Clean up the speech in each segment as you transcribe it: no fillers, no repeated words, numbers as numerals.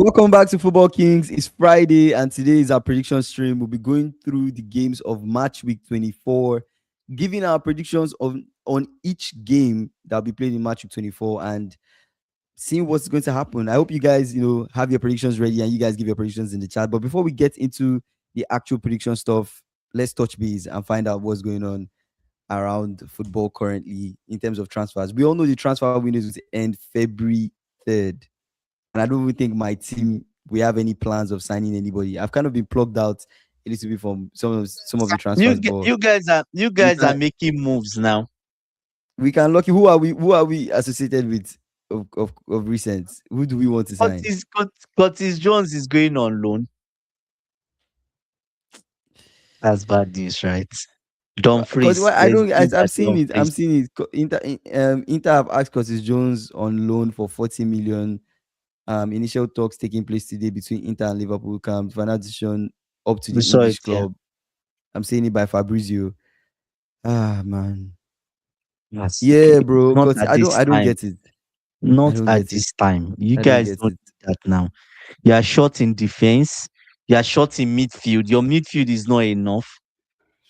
Welcome back to Football Kings. It's Friday, and today is our prediction stream. We'll be going through the games of match week 24, giving our predictions on each game that'll be played in match week 24, and seeing what's going to happen. I hope you guys, have your predictions ready and you guys give your predictions in the chat. But before we get into the actual prediction stuff, let's touch base and find out what's going on around football currently in terms of transfers. We all know the transfer window is going to end February 3rd. And I don't even think my team we have any plans of signing anybody. I've kind of been plugged out a little bit from some of the You transfers, g- but you guys are you we guys are can making moves now. we can lucky. Who are we associated with of recent? Who do we want to sign? Curtis Jones is going on loan. That's bad news, right? Because Dumfries, I there's don't news I'm that seeing it. I'm Dumfries. seeing it. Inter have asked Curtis Jones on loan for 40 million. Initial talks taking place today between Inter and Liverpool camp. Final decision up to We the saw it English here. club. I'm saying it by Fabrizio. Ah man. Yes. Yeah, bro. Not Cause at I this don't time. get it. I Not don't at get it. this time. You I don't guys get don't it. do that now. You are short in defense. You are short in midfield. Your midfield is not enough,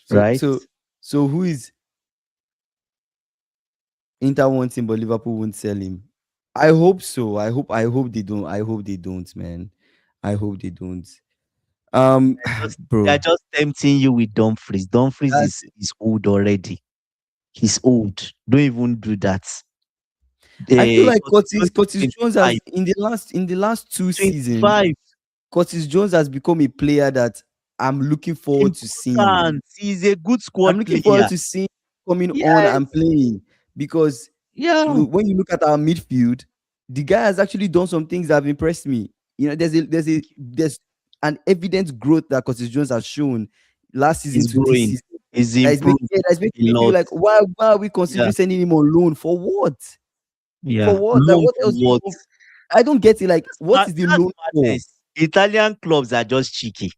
So right? so so who is Inter wants him, but Liverpool won't sell him? I hope so. I hope they don't. I hope they don't, man. I hope they don't. Um, They are bro. just tempting you with Dumfries. Dumfries That's is old already. He's old. Don't even do that. I feel like Curtis Jones is Curtis Jones 25. has in the last two seasons, 25. Curtis Jones has become a player that I'm looking forward to seeing. Important. He's a good I'm squad looking forward player. to seeing coming on Yes. and playing because Yeah. when you look at our midfield, the guy has actually done some things that have impressed me. There's an evident growth that Curtis Jones has shown last season He's to this growing. season. He's That improved is a making me feel lot. like why are we Yeah. considering sending him on loan for what? For Yeah. what? Like Loan what for else do you what? want? I don't get it. Like what is the That's loan for? madness. Italian clubs are just cheeky. Do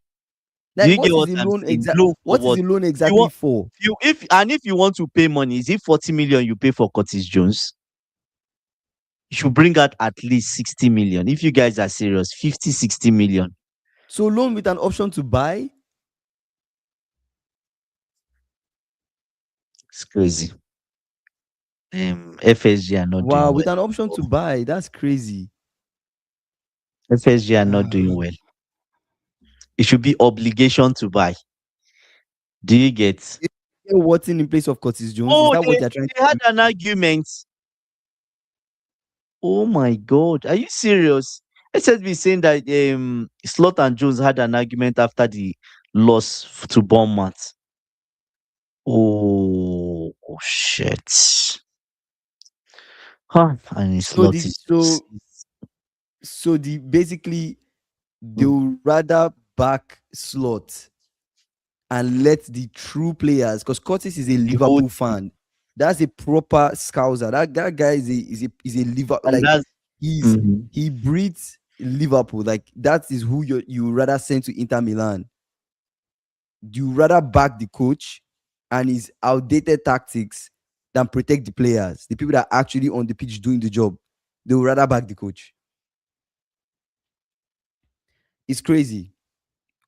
Like you get what I'm saying? Loan for what is what? the loan You exactly want for? if you want to pay money, is it 40 million you pay for Curtis Jones? You should bring out at least 60 million. If you guys are serious, 50, 60 million. So loan with an option to buy? It's crazy. FSG are not Wow, doing with an option well. to buy, that's crazy. FSG are not Ah, doing well. It should be obligation to buy. Do you get? Watson in place of Curtis Jones. Is Oh, that what they're trying to they had do? an argument. Oh my God. Are you serious? SSB saying that Slot and Jones had an argument after the loss to Bournemouth. Oh, shit. Huh. And So Slot the is so just so the basically they mm, will rather back Slot and let the true players, because Curtis is a the whole Liverpool team. fan. That's a proper scouser. That guy is a Liverpool, And like that's mhm. he breeds Liverpool. Like that is who you rather send to Inter Milan. You rather back the coach and his outdated tactics than protect the players, the people that are actually on the pitch doing the job. They would rather back the coach. It's crazy.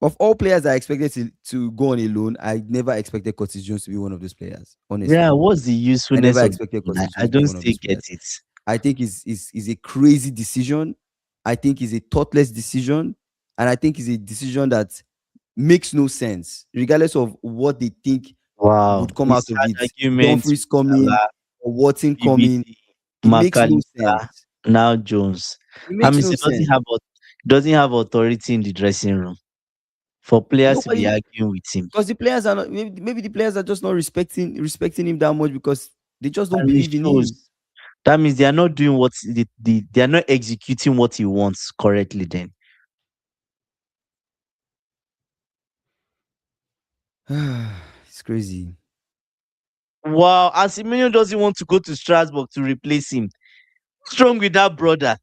Of all players I expected to go on a loan, I never expected Curtis Jones to be one of those players. Yeah, Honestly, what's the I never usefulness of the expected loan? Curtis I Jones to be don't one of still those get players. it. I think is a crazy decision. I think it's a thoughtless decision, and I think it's a decision that makes no sense, regardless of what they think Wow. would come out He's of had it. arguments with Dumfries coming Salah, or Watson coming, BBD, it makes no McAllister, sense. now Jones. It I makes mean, no he sense. doesn't have authority in the dressing room for players to be Nobody, arguing with him. because the players are not. Maybe the players are just not respecting him that much because they just don't And it believe in shows. him. That means they are not doing they are not executing what he wants correctly then. It's crazy. Wow, Asimino doesn't want to go to Strasbourg to replace him. What's wrong with that brother?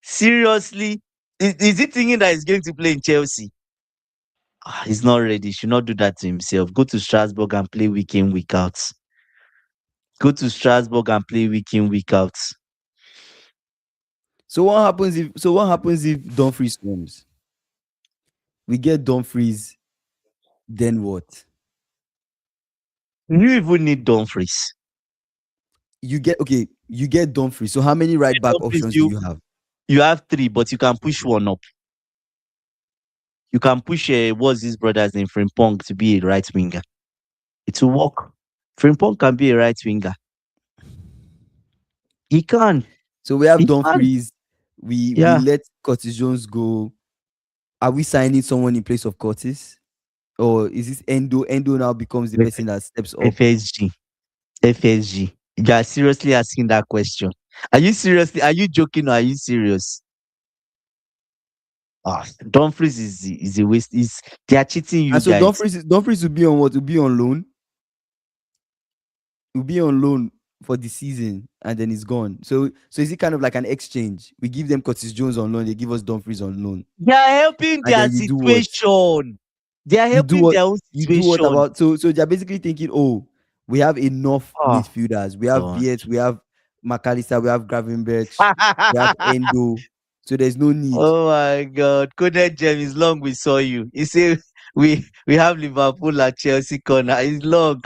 Seriously? Is he thinking that he's going to play in Chelsea? He's not ready. He should not do that to himself. Go to Strasbourg and play week in, week out. Go to Strasbourg and play week in, week out. So what happens if Dumfries comes? We get Dumfries, then what? You even need Dumfries. You get Dumfries. So how many right back Dumfries, options do you you have? you have three, but you can push one up. You can push what's his brother's name, Frimpong, to be a right winger. It will work. Frimpong can be a right winger. He can. So we have He can. Dumfries. We Yeah. let Curtis Jones go. Are we signing someone in place of Curtis? Or is this Endo? Endo now becomes the F- person that steps up. FSG. FSG. You are seriously asking that question. Are you seriously? Are you joking or are you serious? Dumfries is a waste. They are cheating you And so guys. Dumfries will be on what? Will be on loan. Will be on loan for the season, and then he's gone. So is it kind of like an exchange? We give them Curtis Jones on loan, they give us Dumfries on loan, They are helping and their then you do what? situation. They are You do helping what? their own You do what situation. about so they're basically thinking, oh, we have enough Oh midfielders. We have God. Viet, we have McAllister, we have Gravenberch, we have Endo. So there's no need. Oh my God. Coded Gem is long we saw you. You say we have Liverpool at Chelsea corner. It's long.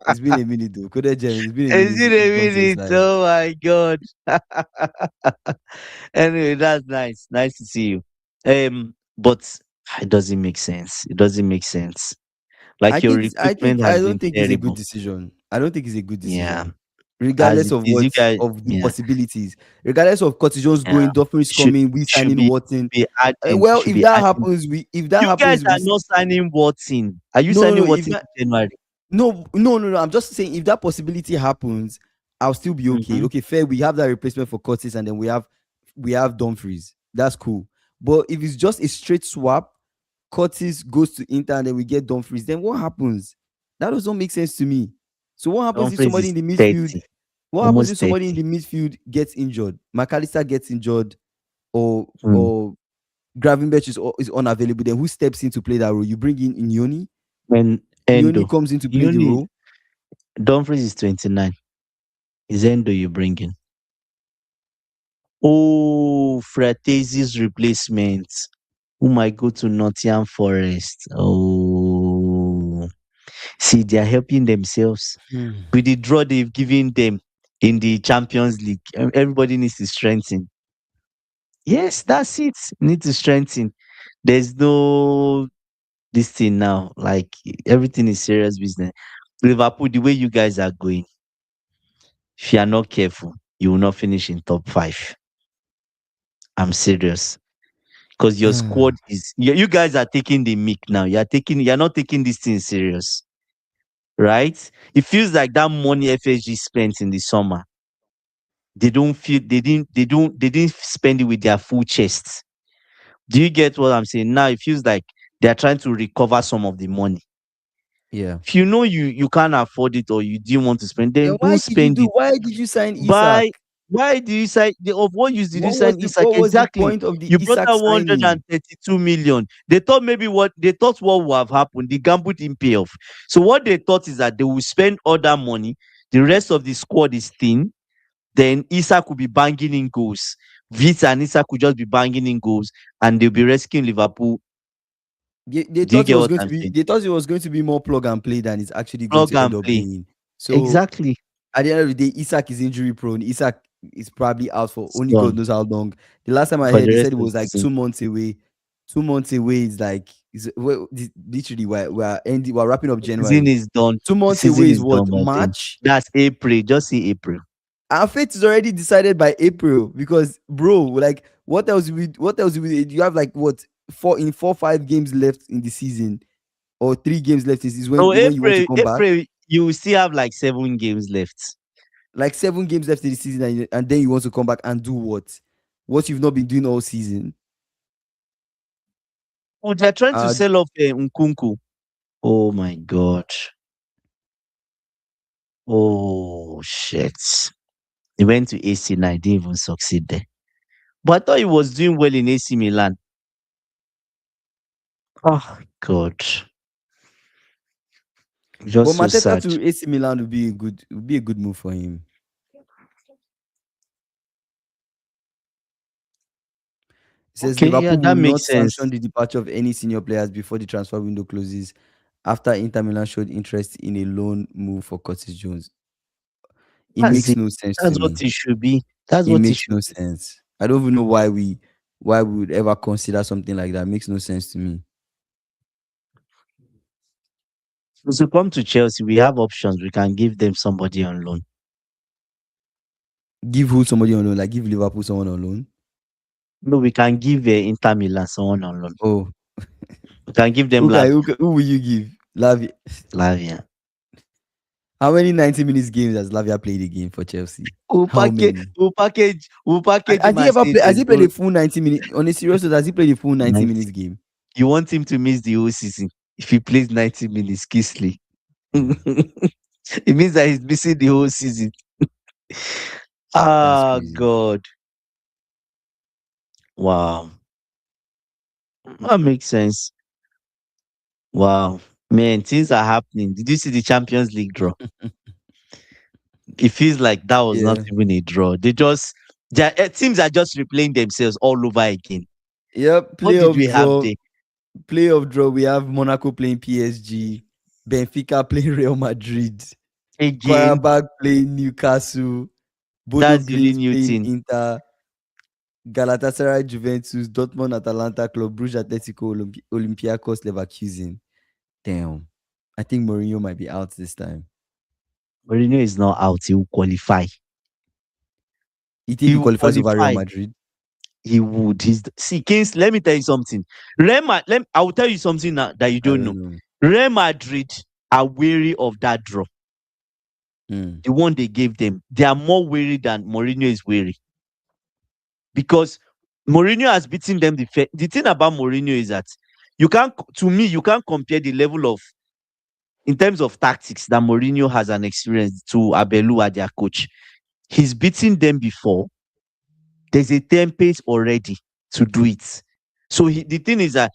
It's been a minute though. Coded Gem, it's been a Is minute it since you've a come to this minute? live. Oh my God. Anyway, that's nice. Nice to see you. But it doesn't make sense. It doesn't make sense. Like your recruitment I has don't been think it's a good terrible. decision. I don't think it's a good Yeah. decision. As Regardless it of is, what you guys, of the yeah, possibilities, regardless of Curtis Jones yeah. going, Dumfries Should coming, we should signing be Watson. be adding Well, should if be that adding. happens, You guys are we not signing Watson. Are you no, no, signing no. If Watson that in January? No, no, no, no. I'm just saying if that possibility happens, I'll still be okay. Mm-hmm. Okay, fair. We have that replacement for Curtis, and then we have Dumfries. That's cool. But if it's just a straight swap, Curtis goes to Inter, and then we get Dumfries, then what happens? That doesn't make sense to me. So what happens if Dumfries somebody is in the midfield? 30, What happens if almost somebody in 30. the midfield gets injured? McAllister gets injured, or Mm. or Gravenberch is unavailable. Then who steps in to play that role? You bring in Inyoni. And Inyoni Endo. comes in to play You the only role. Dumfries is 29. Is Endo you bring in? Oh, Fratese's replacement. Who might go to Nottingham Forest? Oh, see, they are helping themselves Hmm. with the draw they've given them in the Champions League. Everybody needs to strengthen. Yes, that's it. Need to strengthen. There's no this thing now. Like everything is serious business. Liverpool, the way you guys are going, if you are not careful, you will not finish in top five. I'm serious. Because your squad is you guys are taking the mic now. You're not taking this thing serious. Right? It feels like that money FSG spent in the summer. They didn't spend it with their full chests. Do you get what I'm saying? Now it feels like they're trying to recover some of the money. Yeah. If you know you can't afford it or you didn't want to spend, Then then don't spend it. why did you sign Isak? Buy why did you sign of what use did you sign Isak? What was the Exactly. point of the You brought Isak out signing? 132 million. They thought what would have happened. The gamble didn't pay off. So what they thought is that they will spend all that money. The rest of the squad is thin. Then Isak could be banging in goals. Vita and Isak could just be banging in goals, and they'll be rescuing Liverpool. They Do you thought it get was what going to I'm be saying? they thought it was going to be more plug and play than it's actually going Plug to end and up play. being. So Exactly. at the end of the day, Isak is injury prone. Isak is probably out for It's only God gone knows how long. The last time I for heard, the they rest said it of the was like season. 2 months away. 2 months away is like literally we're wrapping up Season January. is done. 2 months Season away is is what, done by then. March? That's April. Just say April. Our fate is already decided by April because, bro, like, you have like what, 5 games left in the season, or 3 games left is So when you want to April, come back. April, you will still have like 7 games left. Like 7 games left in the season, and then you want to come back and do what? What you've not been doing all season. Oh, they're trying to Uh sell off Nkunku. Oh my God. Oh shit. He went to AC and I didn't even succeed there. But I thought he was doing well in AC Milan. Oh God. but Just so Mateta sad. to AC Milan would be a good move for him. It says Okay, yeah, Liverpool will that not makes sanction sense. the departure of any senior players before the transfer window closes after Inter Milan showed interest in a loan move for Curtis Jones. It That's makes it. no sense to That's what me. it should be. That's It what it makes should no be. sense. I don't even know why we would ever consider something like that. It makes no sense to me. So to come to Chelsea, we have options. We can give them somebody on loan. Give who somebody on loan? Like give Liverpool someone on loan? No, we can give Inter Milan someone on loan. Oh, We can give them who will you give? Lavia. Lavia. How many 90 minutes games has Lavia played a game for Chelsea? How many? We'll package him Has he and ever say played? Has there's he played no a full 90 minutes? On a serious note, has he played a full 90 90. minutes game? You want him to miss the whole season if he plays 90 minutes, Kisley. Hmm, It means that he's missing the whole season. that's Ah, crazy. God. Wow. That makes sense. Wow. Man, things are happening. Did you see the Champions League draw? It feels like that was not Yeah. even a draw. Teams are just replaying themselves all over again. Yep. What did we have there? Playoff draw. We have Monaco playing PSG, Benfica playing Real Madrid, Again, Karabakh playing Newcastle, Bodo that's the only Glimt new playing thing. Inter, Galatasaray Juventus, Dortmund Atalanta Club, Bruges Atletico, Olympiacos Leverkusen. Damn. I think Mourinho might be out this time. Mourinho is not out. He will qualify. You think He he will qualifies over Real qualify. Madrid? He would. See, Kings, let me tell you something. I will tell you something now that you I don't don't know. know. Real Madrid are wary of that draw. Hmm. The one they gave them. They are more wary than Mourinho is wary. Because Mourinho has beaten them. The thing about Mourinho is that you can't compare the level of, in terms of tactics, that Mourinho has an experience to Abelu, their coach. He's beaten them before. There's a template already to do it. So the thing is that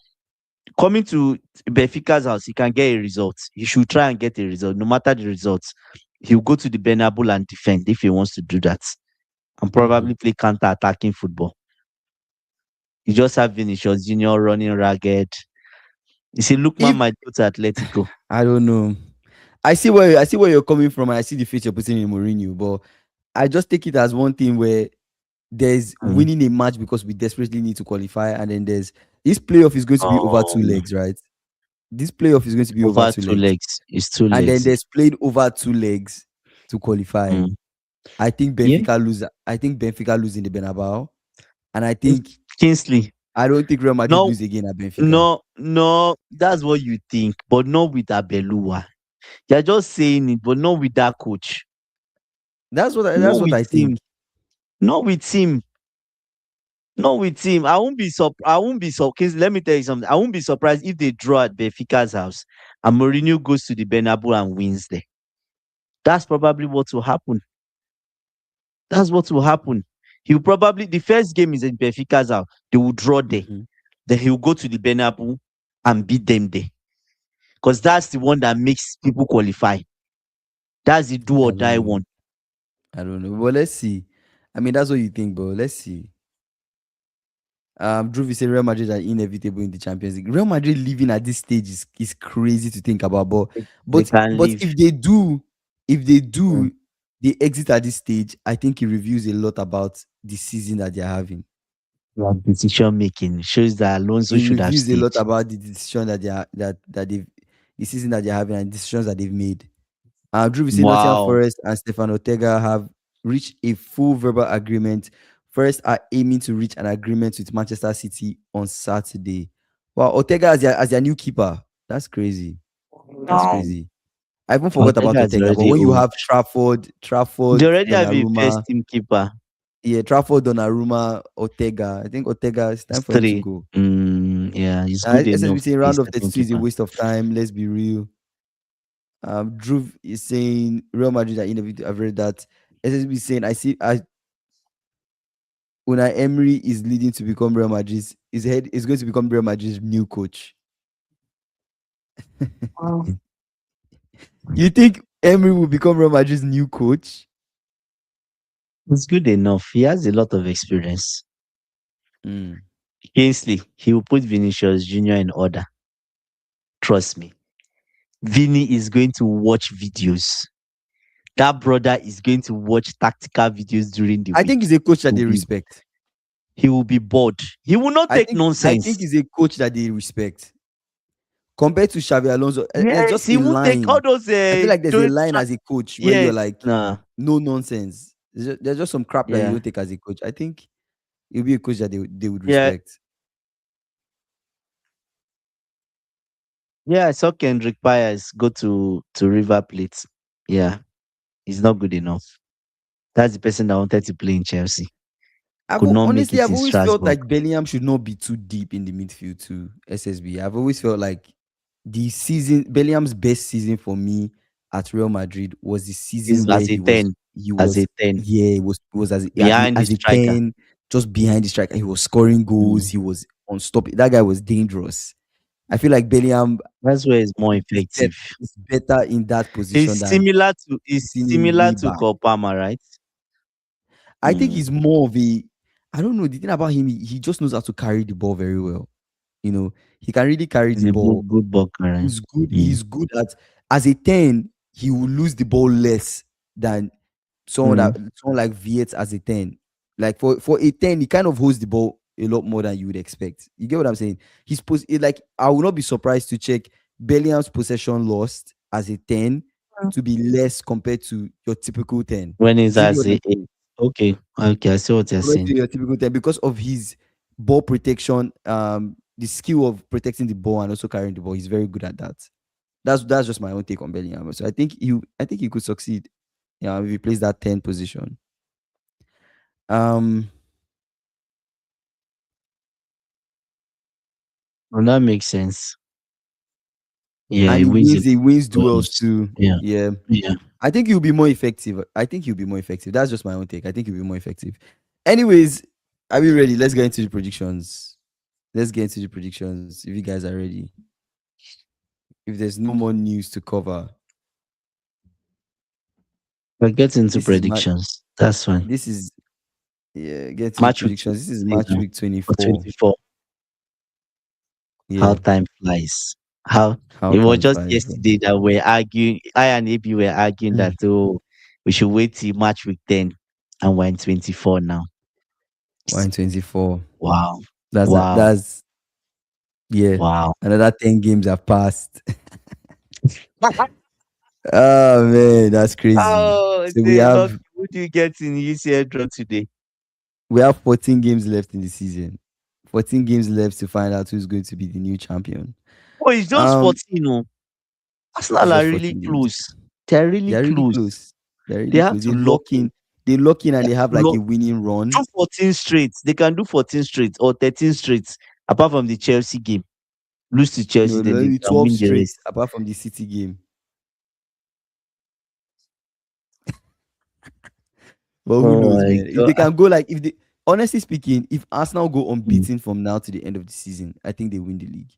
coming to Benfica's house, he can get a result. He should try and get a result, no matter the results. He'll go to the Bernabeu and defend if he wants to do that, and Mm-hmm. probably play counter-attacking football. You just have Vinicius Junior running ragged. You see, Lookman If might go to Atletico. I don't know. I see where you're coming from, and I see the face you're putting in Mourinho, but I just take it as one thing where there's Mm. winning a match because we desperately need to qualify, and then there's this playoff is going to be over two Um, legs, right? This playoff is going to be over over two two legs, legs. It's two and then legs. there's played over two legs to qualify. Mm. I think Yeah. Benfica lose. I think Benfica lose in the Bernabeu, and It's Kingsley. I don't think Real Madrid No, lose again at Benfica. no. That's what you think, but not with Abelua. You're just saying it, but not with that coach. That's Not what with I think. him. Not with him. Not with him. I won't be surprised. Let me tell you something. I won't be surprised if they draw at Benfica's house and Mourinho goes to the Bernabeu and wins there. That's probably what will happen. That's what will happen. He'll probably, the first game is in Benfica's house. They will draw there. Mhm. Then he'll go to the Bernabeu and beat them there. Because that's the one that makes people qualify. That's the do I or don't die know. one. I don't know. But let's see. I mean, that's what you think, but let's see. Drew, you say Real Madrid are inevitable in the Champions League. Real Madrid living at this stage is crazy to think about. But They but can but leave. if they Mm. do, they exit at this stage. I think it reveals a lot about the season that they're having. Like decision making shows that Alonso It should have reveals a stayed. lot about the decision that they are that they've the season that they're having and decisions that they've made. Drew, we say Nottingham Wow. Forest and Stefan Ortega have reached a full verbal agreement. Forest are aiming to reach an agreement with Manchester City on Saturday. Wow, Ortega as their new keeper. That's crazy. That's No. crazy. I even forgot about Ortega is Ortega, but already when you old. have They Trafford, already have a Donnarumma, first team keeper. yeah, Trafford, Donnarumma, Ortega. I think Ortega, it's time It's for him to three. go. Yeah, it's good enough SSB to saying be round of second 32 is a keeper. waste of time. Let's be real. Drew is saying Real Madrid are innovative. I've read that. SSB is saying I Unai Emery is leading to become Real Madrid's his head is going to become Real Madrid's new coach. Wow. You think Emery will become Real Madrid's new coach? It's good enough. He has a lot of experience. Mm. Kingsley, he will put Vinicius Junior in order. Trust me. Vinny is going to watch videos. That brother is going to watch tactical videos during the I week. think he's a coach He that will they be, respect. he will be bored. He will not take I think nonsense. he's a coach that they respect. Compared to Xavi Alonso, there's Yes, just he a won't take all line. those. I feel like there's a line as a coach where you're Yes, like, nah, no nonsense. There's just some crap that you yeah, don't take as a coach. I think he'll be a coach that they would yeah, respect. yeah. I saw Kendrick Myers go to River Plate. Yeah, he's not good enough. That's the person that wanted to play in Chelsea. Could not make Honestly, it I've in always felt Strasbourg. like Bellingham should not be too deep in the midfield to SSB. I've always felt like the season Bellingham's best season for me at Real Madrid was the season He's where as a 10, he as a was 10 yeah, he was behind the as a striker. 10, just behind the striker. He was scoring goals, Mm. he was unstoppable. That guy was dangerous. I feel like Bellingham That's where he's more is, effective. is better in that position than He's sitting similar way to back. Kopama, right? I think Mm. he's more of a I don't know. The thing about him, he just knows how to carry the ball very well. You know, he can really carry He's the a ball. good ball carrier. He's good. Mm. He's good at as a 10, he will lose the ball less than Mm. someone like Viet as a 10. Like for a 10, he kind of holds the ball a lot more than you would expect. You get what I'm saying? Like I will not be surprised to check Bellingham's possession lost as a 10 to be less compared to your typical 10. When he's Do you get as what I'm a saying? okay, okay, I see what you're Compared saying. to your typical 10 because of his ball protection, the skill of protecting the ball and also carrying the ball. He's very good at that. That's just my own take on Bellingham. So I think he could succeed. Yeah, if he plays that 10 position. Um, Well, that makes sense. Yeah, and he wins it. he wins duels Duels. too. Yeah, Yeah. yeah. I think he'll be more effective. I think he'll be more effective. That's just my own take. I think he'll be more effective. Anyways, are we ready? Let's get into the predictions. Let's get into the predictions if you guys are ready. If there's no more news to cover, We'll get into this is my predictions. That's fine. this is yeah, get to the Match week predictions. This is 23 match now, week or 24. 24. How Yeah, time flies. How how it was time just flies, bro. yesterday that we're arguing. I and AB were arguing that Mm. we should wait till match week 10, and we're in 24 now. 124. Wow, wow, That's yeah. wow. Another 10 games have passed. Oh man, that's crazy. Oh, So say luck. Who do you get in UCL draw today? we have 14 games left in the season. 14 games left to find out who's going to be the new champion. Oh, it's just Um, 14. Oh. it's Arsenal are just really 14 games. close. They're really They're really close. close. They're They really have close. to lock in. They lock in They and they have have to like lock a winning do run. 14 straight. They can do 14 straight or 13 straight. Apart from the Chelsea game. Lose to No, Chelsea, then they maybe can 12 win the straight rest. apart from the City game. But who Oh knows, my man? If god. they can go like if they honestly speaking, if Arsenal go Mm, unbeaten from now to the end of the season, I think they win the league.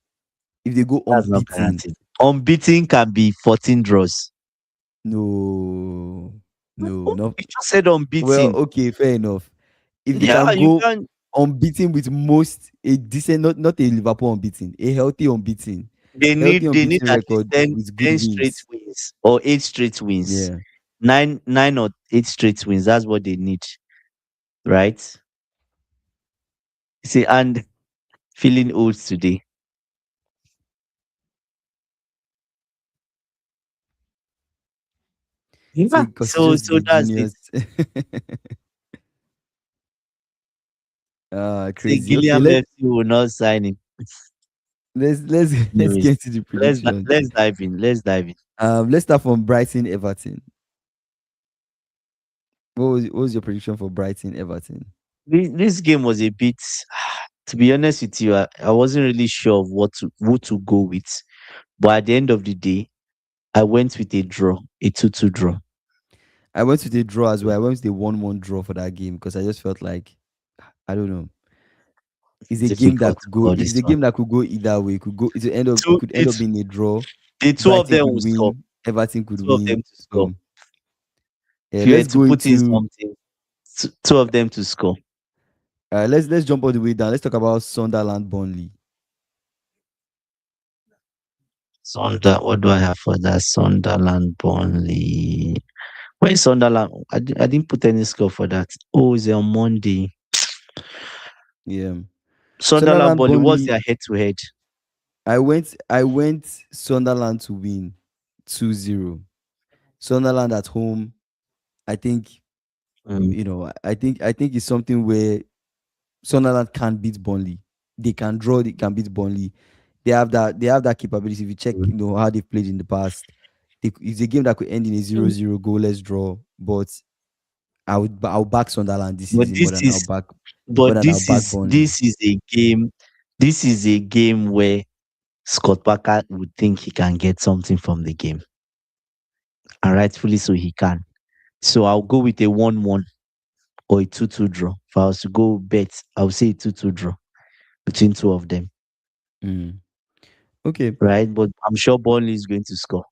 If they go that's not unbeaten, guaranteed. Unbeaten can be 14 draws. no, no, Oh, no. you just said Well, unbeaten. okay, fair enough. If they Yeah, can you go can. unbeaten with most a decent, not a Liverpool unbeaten, a healthy They need unbeaten at least record 10, with good 10 straight wins. wins or 8 straight wins. Yeah, Nine or 8 straight wins. That's what they need, right? See, and feeling old today. so Yeah. because it's just So the that's it. juniors. Say Crazy. Okay, Gilliam FC will not sign him. let's let's Anyways, get to the prediction. let's dive in. Let's dive in. Let's start from Brighton Everton. What was your prediction for Brighton Everton? This game was a bit. To be honest with you, I wasn't really sure of who to go with. But at the end of the day, I went with a draw, a 2-2 draw. I went to the draw as well. I went with the 1-1 draw for that game because I just felt like I don't know. It's a game that Difficult to could go. call It's this a one. game that could go either way. It Two, could end up it's being a draw. the two of Brighton them could will score. win. Everton could Two of them win. to score. So yeah, If you were let's to go put in into something, two of them to score. Let's jump all the way down. Let's talk about Sunderland Burnley. What do I have for that? Sunderland, Burnley. Where's Sunderland? I didn't put any score for that. Oh, it's on Monday. Yeah. Sunderland, Sunderland Burnley. What's Burnley. their head to head? I went Sunderland to win 2-0. Sunderland at home. I think Mm, I think it's something where Sunderland can beat Burnley. They can draw, they can beat Burnley. They have that capability. If you check, mm, how they've played in the past, it's a game that could end in a mm. 0-0 goalless draw. But I'll back Sunderland this But season this is more but than I'll back Burnley. this is a game. This is a game where Scott Parker would think he can get something from the game, and rightfully so he can. So I'll go with a 1-1 or a 2-2 draw. If I was to go bet, I would say a 2-2 draw between two of them, Mm. Okay. right? But I'm sure Burnley is going to score,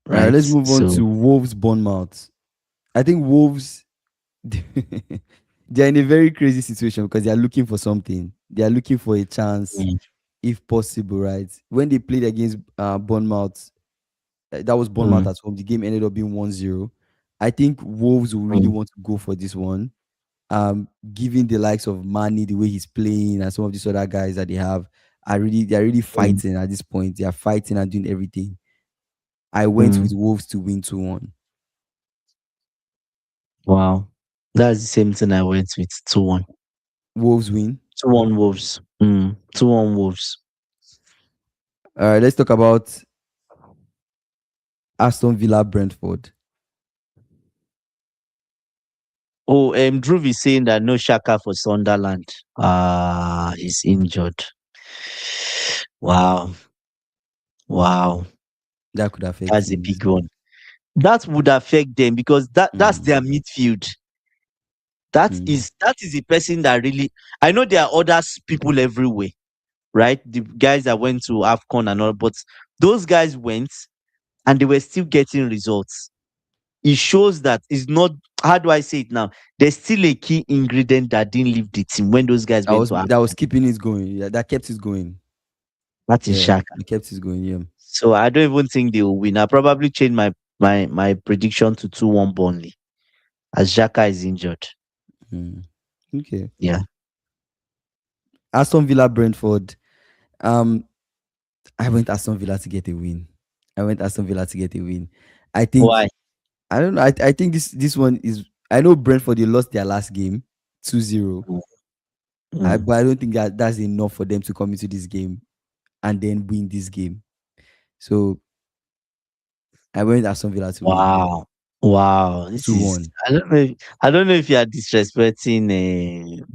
All right. right? Let's move on So, to Wolves Bournemouth. I think Wolves they're in a very crazy situation because they are looking for something. They are looking for a chance, mm, if possible, right? When they played against Bournemouth, that was Bournemouth mm, at home. The game ended up being 1-0. I think Wolves will really mm, want to go for this one. Given the likes of Mane, the way he's playing, and some of these other guys that they have, they're really mm, fighting at this point. They are fighting and doing everything. I went mm. with Wolves to win 2-1. Wow, that's the same thing I went with. 2-1. Wolves win. 2-1 Wolves. 2-1 Wolves. All right, let's talk about Aston Villa Brentford. Oh, Drew is saying that no Shaka for Sunderland. He's injured. Wow, wow, That could affect that's a things. big one. That would affect them because that's Mm, their midfield. That mm. is that is a person that really. I know there are other people everywhere, right? The guys that went to AFCON and all, but those guys went and they were still getting results. It shows that it's not. How do I say it now? There's still a key ingredient that didn't leave the team when those guys That went was to that was AFCON. keeping it going. Yeah, that kept it going. That is Yeah, Shaka. it kept it going. Yeah. So I don't even think they will win. I probably change my prediction to 2-1 Burnley as Xhaka is injured. Mm. Okay. Yeah. Aston Villa Brentford. Um, I went Aston Villa to get a win. I went Aston Villa to get a win. I think Why? I don't know. I think this one is. I know Brentford, they lost their last game 2-0. Mm, mm. But I don't think that's enough for them to come into this game and then win this game. So I went Aston Villa to win Wow. Wow. This two is one. I don't know if you are disrespecting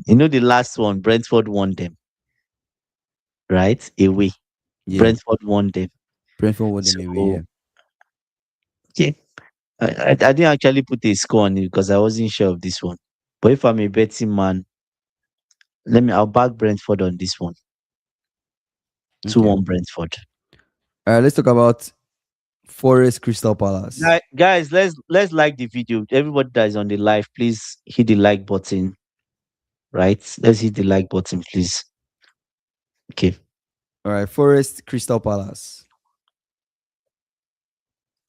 the last one, Brentford won them, right? Away. Yeah, Brentford won them. Brentford won them away. So Yeah. yeah. I didn't actually put a score on it because I wasn't sure of this one. But if I'm a betting man, I'll back Brentford on this one. Okay. 2-1 Brentford. All right. Let's talk about Forest Crystal Palace. Guys, let's like the video. Everybody that is on the live, please hit the like button. Right? Let's hit the like button, please. Okay. All right. Forest Crystal Palace.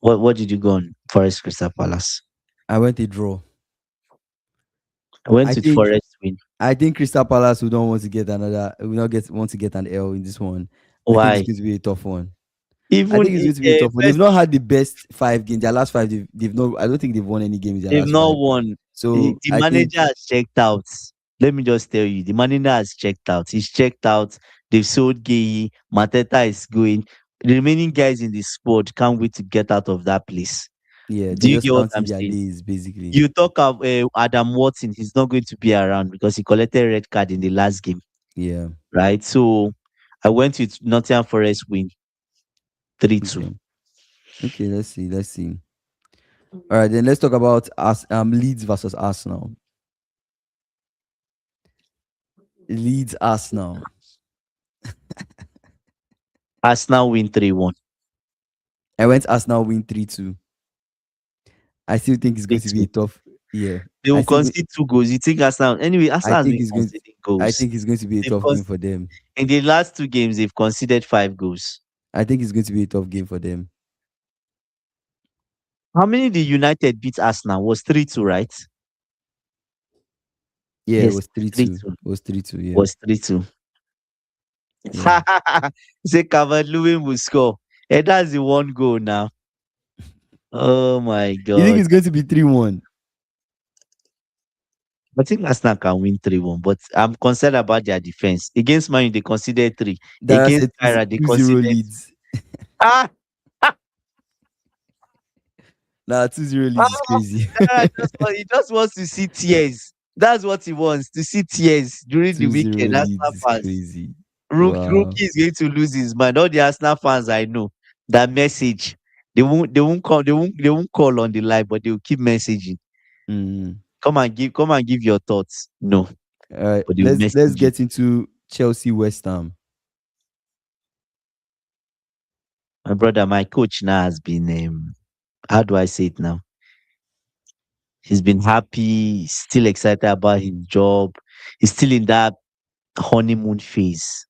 What did you go on? Forest Crystal Palace. I went a draw. I went I with think Forest win. I think Crystal Palace will don't want to get another. Will not get want to get an L in this one. I think it's Why? going to be a tough one. I Even think it's going to be a tough one. They've first not had the best 5 games. Their last five, they've not. I don't think they've won any game in their they've last not five. won. The, So the I think, manager has checked out. Let me just tell you, the manager has checked out. He's checked out. They've sold Gay. Mateta is going. The remaining guys in the squad can't wait to get out of that place. yeah, Do they're you just get what counting I'm their saying? days basically. You talk of Adam Watson, he's not going to be around because he collected red card in the last game, Yeah. right? So I went with Nottingham Forest win 3-2. Okay. Okay. Let's see. Let's see. All right. Then let's talk about us. Leeds versus Arsenal. Leeds Arsenal. Arsenal win 3-1. I went Arsenal win 3-2. I still think it's going to be a 3-2. tough. Yeah, They I will think concede 2 goals. You think Arsenal? Anyway, I Arsenal has think been it's going. conceding I goals. think it's going to be a They've tough game for them. in the last 2 games, they've conceded 5 goals. I think it's going to be a tough game for them. How many did United beat Arsenal? Was 3-2, right? Yeah, it Yes, was 3-2. 3-2. It was 3-2. Yeah, Was 3-2. yeah. Say Calvert Lewin will score. And that's the one goal now. Oh my You think God. it's going to be 3-1? I think Arsenal can win 3-1, but I'm concerned about their defense. Against Man U, they conceded 3. Dara Against said Kyra, they 2-0 conceded. leads. Ah! Nah, 2-0 leads is crazy. Kyra he just wants to see tears. That's what he wants, to see tears during the 2-0 weekend. leads Arsenal is fans. crazy. Wow. Rookie is going to lose his mind. All the Arsenal fans I know, that message, they won't call on the live, but they will keep messaging. Mm. Come and give your thoughts. No, All right, but they will let's message you. get into Chelsea West Ham. My brother, my coach now has been how do I say it now? He's been happy, still excited about his job. He's still in that honeymoon phase.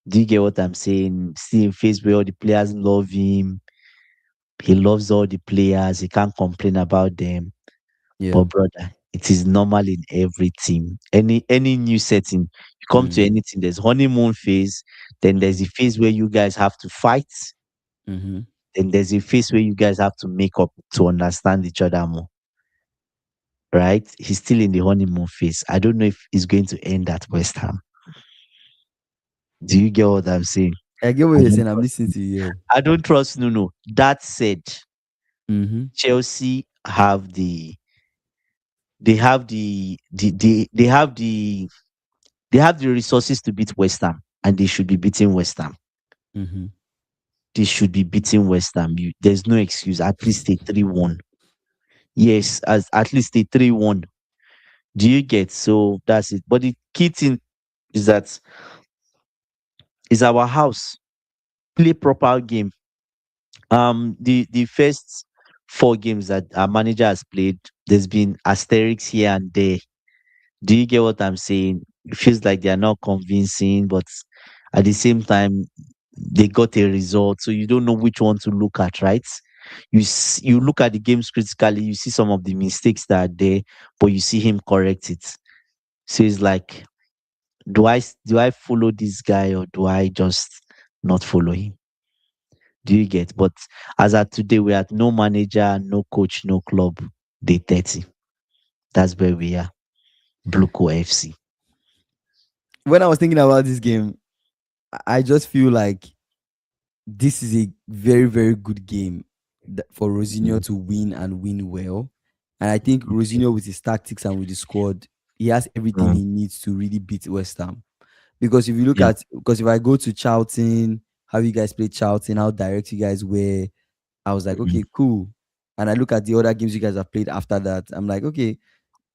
Do you get what I'm saying? Still in phase where all the players love him. He loves all the players. He can't complain about them. Yeah. But brother, it is normal in every team. Any new setting, you come to Mm. anything, there's honeymoon phase, then there's Mm-hmm. a phase where you guys have to fight, Mm-hmm. then there's a phase where you guys have to make up to understand each other more. Right? He's still in the honeymoon phase. I don't know if it's going to end at West Ham. Do you get what I'm saying? I get what I you're don't saying. I'm trust, listening to you. I don't trust Nuno. That said, Yeah. Mm-hmm. Chelsea have they have they have the resources to beat West Ham, and they should be beating West Ham. Mm-hmm. They should be beating West Ham. There's no excuse. At least a 3-1. Yes, as at least a 3-1. Do you get? So that's it. But the key thing is that is our house. Play proper game. The first 4 games that our manager has played, there's been asterisks here and there. Do you get what I'm saying? It feels like they are not convincing, but at the same time, they got a result. So you don't know which one to look at, right? You look at the games critically, you see some of the mistakes that are there, but you see him correct it. So it's like, do I follow this guy, or do I just not follow him? Do you get? But as at today, we had no manager, no coach, no club. Day 30. That's where we are. Bluco FC. When I was thinking about this game, I just feel like this is a very, very good game for Rosinho Mm, to win and win well. And I think okay. Rosinho, with his tactics and with his squad, he has everything Mm, he needs to really beat West Ham. Because if you look yeah. at, because if I go to Charlton, how you guys played Charlton, how direct you guys were, I was like, Mm, okay, cool. And I look at the other games you guys have played after that, I'm like, okay,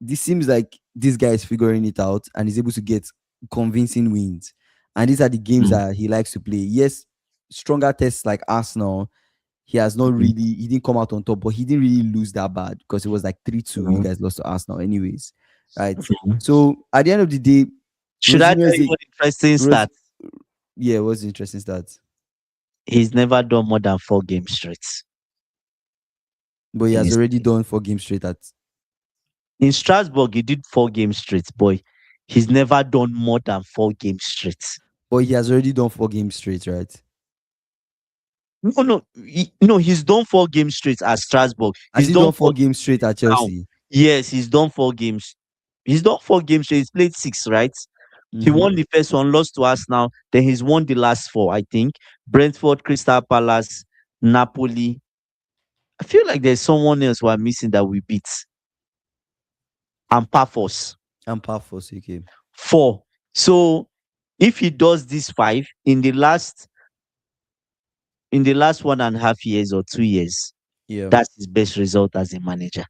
this seems like this guy is figuring it out and is able to get convincing wins. And these are the games mm, that he likes to play. Yes, stronger tests like Arsenal, he has not mm, really, he didn't come out on top, but he didn't really lose that bad because it was like 3-2. You mm, guys lost to Arsenal, anyways. Right. mm. So at the end of the day, Should I Rosinho tell is you a one interesting Ros- stat? yeah, what's the interesting stats? He's never done more than 4 games straight But he in has his already done 4 games straight at, in Strasbourg. He did 4 games straight, boy. He's never done more than 4 games straight. but he has already done 4 games straight, right? No, no, no. He's done 4 games straight at Strasbourg. Has He's he done done four four games straight at now. Chelsea? Yes, he's done 4 games. He's done 4 games straight. He's played 6, right? He Mm-hmm. won the first one, lost to Arsenal. Then he's won the last 4, I think. Brentford, Crystal Palace, Napoli. I feel like there's someone else we're missing that we beat. And Paphos. And Paphos, okay. 4. So if he does this 5 in the last 1.5 years or 2 years, Yeah. that's his best result as a manager.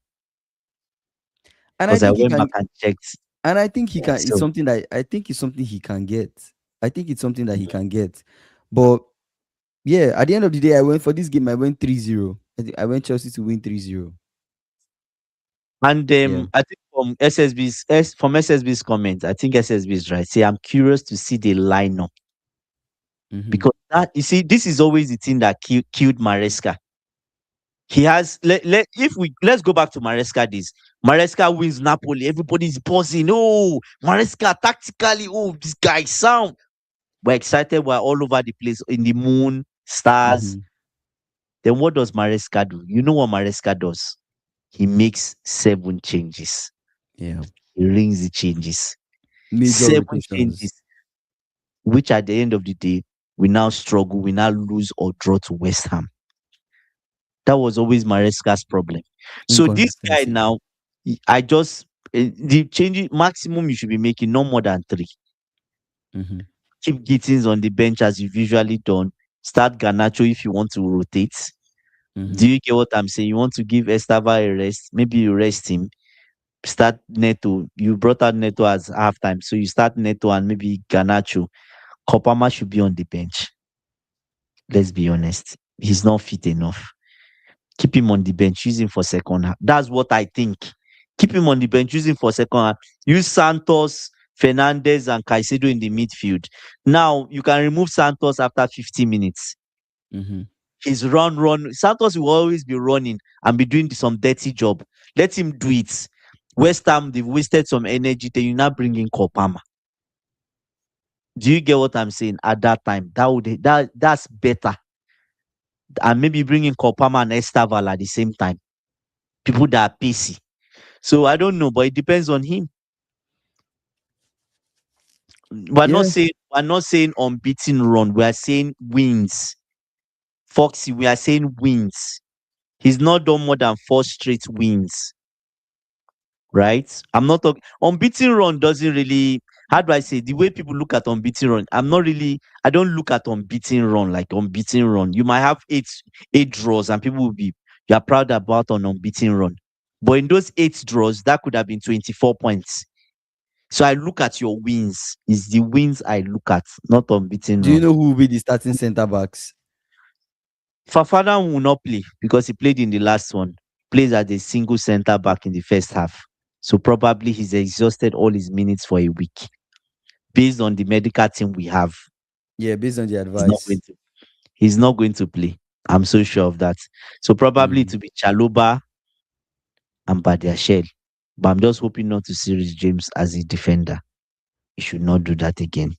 And I Because I think he went back can and checked. and I think he Yeah, can, it's so something that I think it's something he can get. I think it's something that he can get. But yeah, at the end of the day, I went for this game, I went 3-0. I went Chelsea to win 3-0. And Yeah. I think from SSB's comment, I think SSB is right. Say I'm curious to see the lineup Mm-hmm. because that you see, this is always the thing that killed Maresca. He has let's go back to Maresca days. Maresca wins Napoli. Everybody's buzzing. Oh, Maresca tactically. Oh, this guy sound. We're excited. We're all over the place in the moon, stars. Mm-hmm. Then what does Maresca do? You know what Maresca does? He makes 7 changes. Yeah. He rings the changes. Major 7 changes, rotations. which at the end of the day, we now struggle. We now lose or draw to West Ham. That was always Maresca's problem. So this guy Inconsistency. now, I just the changing maximum you should be making no more than 3. Mm-hmm. Keep Gittins on the bench as you've usually done. Start Garnacho if you want to rotate. Mm-hmm. Do you get what I'm saying? You want to give Estava a rest? Maybe you rest him. Start Neto. You brought out Neto as halftime, so you start Neto and maybe Garnacho. Kopama should be on the bench. Let's be honest. He's not fit enough. Keep him on the bench, use him for second half. That's what I think. Keep him on the bench, use him for second half. Use Santos, Fernandez, and Caicedo in the midfield. Now you can remove Santos after 50 minutes. Mm-hmm. He's run. Santos will always be running and be doing some dirty job. Let him do it. West Ham, they've wasted some energy. Then you now bring in Kopama. Do you get what I'm saying? At that time, that's better. And maybe bring in Kopama and Estaval at the same time. People that are pacey. So I don't know, but it depends on him. Yeah. We're not saying unbeaten run. We are saying wins. Foxy, we are saying wins. He's not done more than 4 straight wins, right? I'm not talking unbeaten run doesn't really, how do I say, the way people look at unbeaten run, I don't look at unbeaten run like unbeaten run. You might have eight draws and people will be you are proud about an unbeaten run. But in those 8 draws, that could have been 24 points. So I look at your wins. It's the wins I look at, not unbeaten Do you run. know who will be the starting center backs? Fafana will not play because he played in the last one. Plays as a single center back in the first half. So probably he's exhausted all his minutes for a week. Based on the medical team we have, Yeah, based on the he's not going advice. to he's not going to play. I'm so sure of that. So probably Mm. to be Chaloba and Badiashile. But I'm just hoping not to see Rich James as a defender. He should not do that again.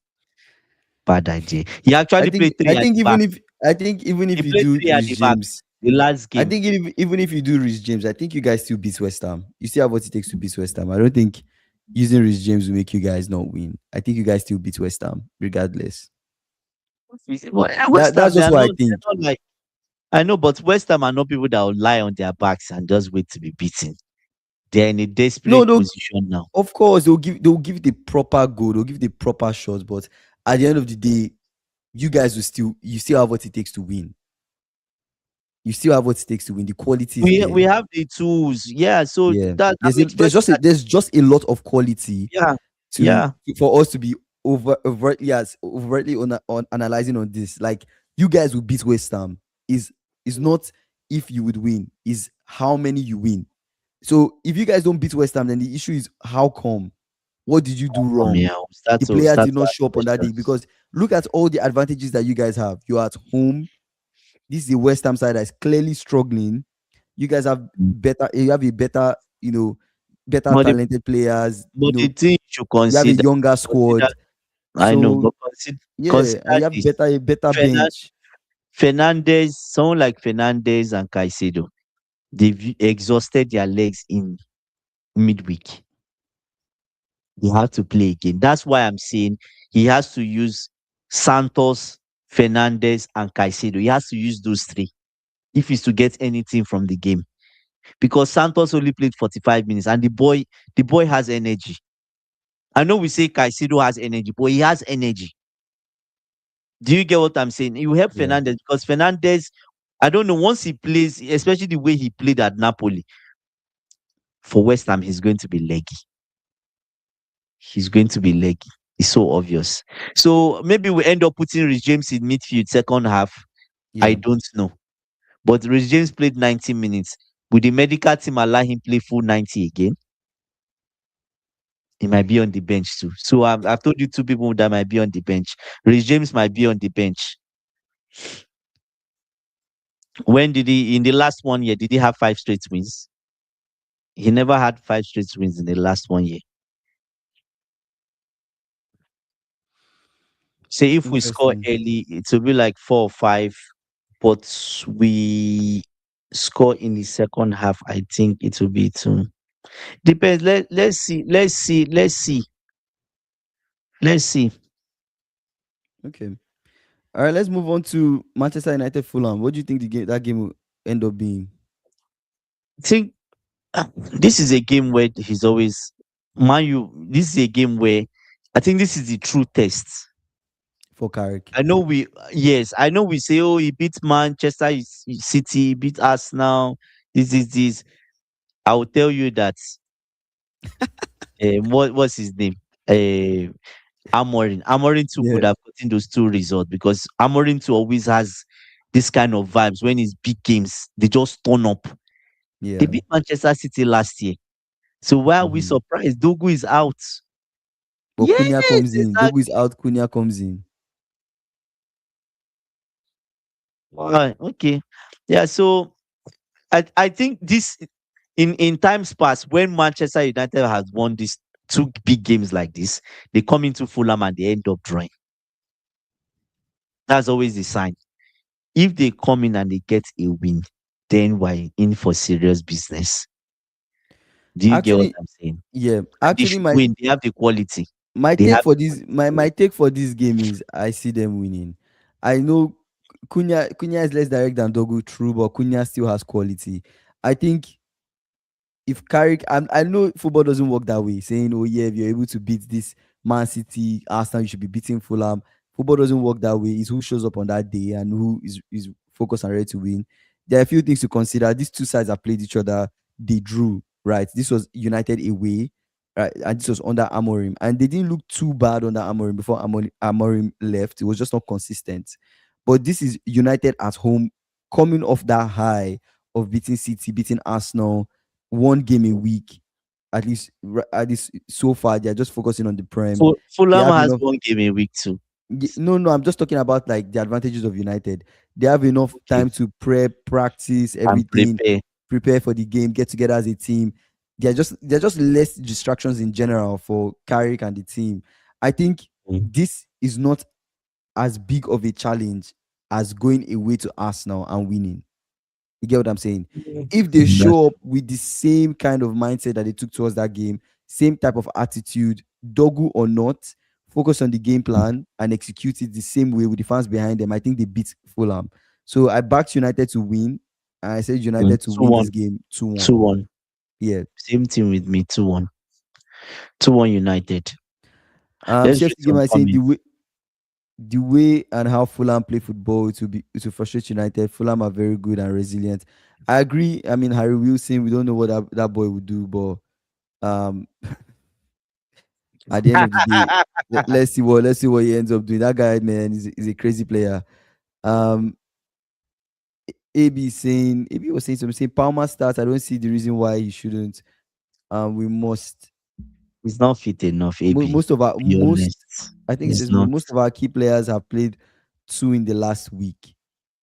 Bad idea. He I actually think played I 3 at think the back. even He if you played do 3 at Rich the back James, the last I game. think even if you do Rich James, I think you guys still beat West Ham. You still have what it takes to beat West Ham. I don't think using Rich James will make you guys not win. I think you guys still beat West Ham regardless. West That's Ham, just what I think. they're not like, I know, but West Ham are not people that will lie on their backs and just wait to be beaten. They're in a No, desperate no, position now. of course they'll give the proper goal, they'll give the proper shots, but at the end of the day, you still have what it takes to win. You still have what it takes to win. The quality is We there. have the tools, yeah. So Yeah, that I'm expecting that. there's just a lot of quality Yeah, to yeah. for us to be overtly on analyzing on this. Like, you guys will beat West Ham is not if you would win, is how many you win. So if you guys don't beat West Ham, then the issue is how come? What did you do wrong? Yeah, The players start did to not ask show up on that day, questions. because look at all the advantages that you guys have. You're at home. This is a West Ham side that is clearly struggling. You guys have Mm. better. You have a better, better But the talented players. thing you should You have a consider, younger consider squad. I know, So but yeah, and consider you have this. a better Fernan- bench. Fernandez, someone like Fernandez and Caicedo, they've exhausted their legs in midweek. He had to play again. That's why I'm saying he has to use Santos, Fernandez, and Caicedo. He has to use those 3 if he's to get anything from the game. Because Santos only played 45 minutes and the boy has energy. I know we say Caicedo has energy, but he has energy. Do you get what I'm saying? You help Yeah, Fernandez because Fernandez, I don't know, once he plays, especially the way he played at Napoli, for West Ham, he's going to be leggy. He's going to be leggy. It's so obvious. So maybe we end up putting Rich James in midfield second half. I yeah. don't know. But Rich James played 90 minutes. Would the medical team allow him play full 90 again? He might be on the bench too. So I've told you two people that might be on the bench. Rich James might be on the bench. When did he, in the last 1 year, did he have 5 straight wins? He never had 5 straight wins in the last 1 year. Say if we score Interesting. early, it will be like 4 or 5, but we score in the second half. I think it will be two. Depends. Let's see. Let's see. Let's see. Let's see. Okay. All right, let's move on to Manchester United Fulham. What do you think that game will end up being I think this is a game where he's always Man U. This is a game where I think this is the true test. for Carrick? I know we yes, I know we say, oh, he beat Manchester City, he beat Arsenal. This. I will tell you that what's his name? Uh, Amorin. Amorin too Yeah. could have gotten those two results because Amorin too always has this kind of vibes when it's big games. They just turn up. They Yeah. beat Manchester City last year. So why are we Mhm. surprised? Dogu is out. But Yes, Cunha comes in. Dogu is exactly. out. Cunha comes in. Okay. Yeah, so I think this in times past when Manchester United has won these two big games like this, they come into Fulham and they end up drawing. That's always the sign. If they come in and they get a win, then we're in for serious business. Do you get what Actually, I'm saying? yeah. And they Actually, should my win. They have the quality. my They take have for the this quality my to win. my take for this game is I see them winning. I know Cunha is less direct than Dogu, true, but Cunha still has quality. I think if Carrick, I know football doesn't work that way. Saying, "Oh yeah, if you're able to beat this Man City, Arsenal, you should be beating Fulham." Football doesn't work that way. It's who shows up on that day and who is focused and ready to win. There are a few things to consider. These two sides have played each other. They drew, right? This was United away, right? And this was under Amorim, and they didn't look too bad under Amorim before Amorim left. It was just not consistent. But this is United at home, coming off that high of beating City, beating Arsenal, one game a week, at least so far. They're just focusing on the prem. They Fulham have has enough. one game a week too. No, I'm just talking about like the advantages of United. They have enough Okay. time to prep, practice And everything, prepare. prepare for the game, get together as a team. They're just less distractions in general for Carrick and the team. I think Mm. this is not as big of a challenge as going away to Arsenal and winning. You get what I'm saying? If they Mm, show up with the same kind of mindset that they took towards that game, same type of attitude, Dogu or not, focus on the game plan and execute it the same way with the fans behind them, I think they beat Fulham. So I backed United to win. And I said United to win 2-1. this game 2-1. 2-1. Yeah. Same thing with me. 2-1. 2-1 United. Let's Safe read to give some my saying comments. the way and how Fulham play football, it will frustrate United. Fulham are very good and resilient. I agree. I mean, Harry Wilson, we don't know what that boy would do, but um at the end of the day, let's see what he ends up doing. That guy, man, is a crazy player. Um, AB was saying something. Saying Palmer starts. I don't see the reason why he shouldn't. We must. He's not fit enough, AB. Most of our Be most. honest. I think it He's says not. most of our key players have played two in the last week,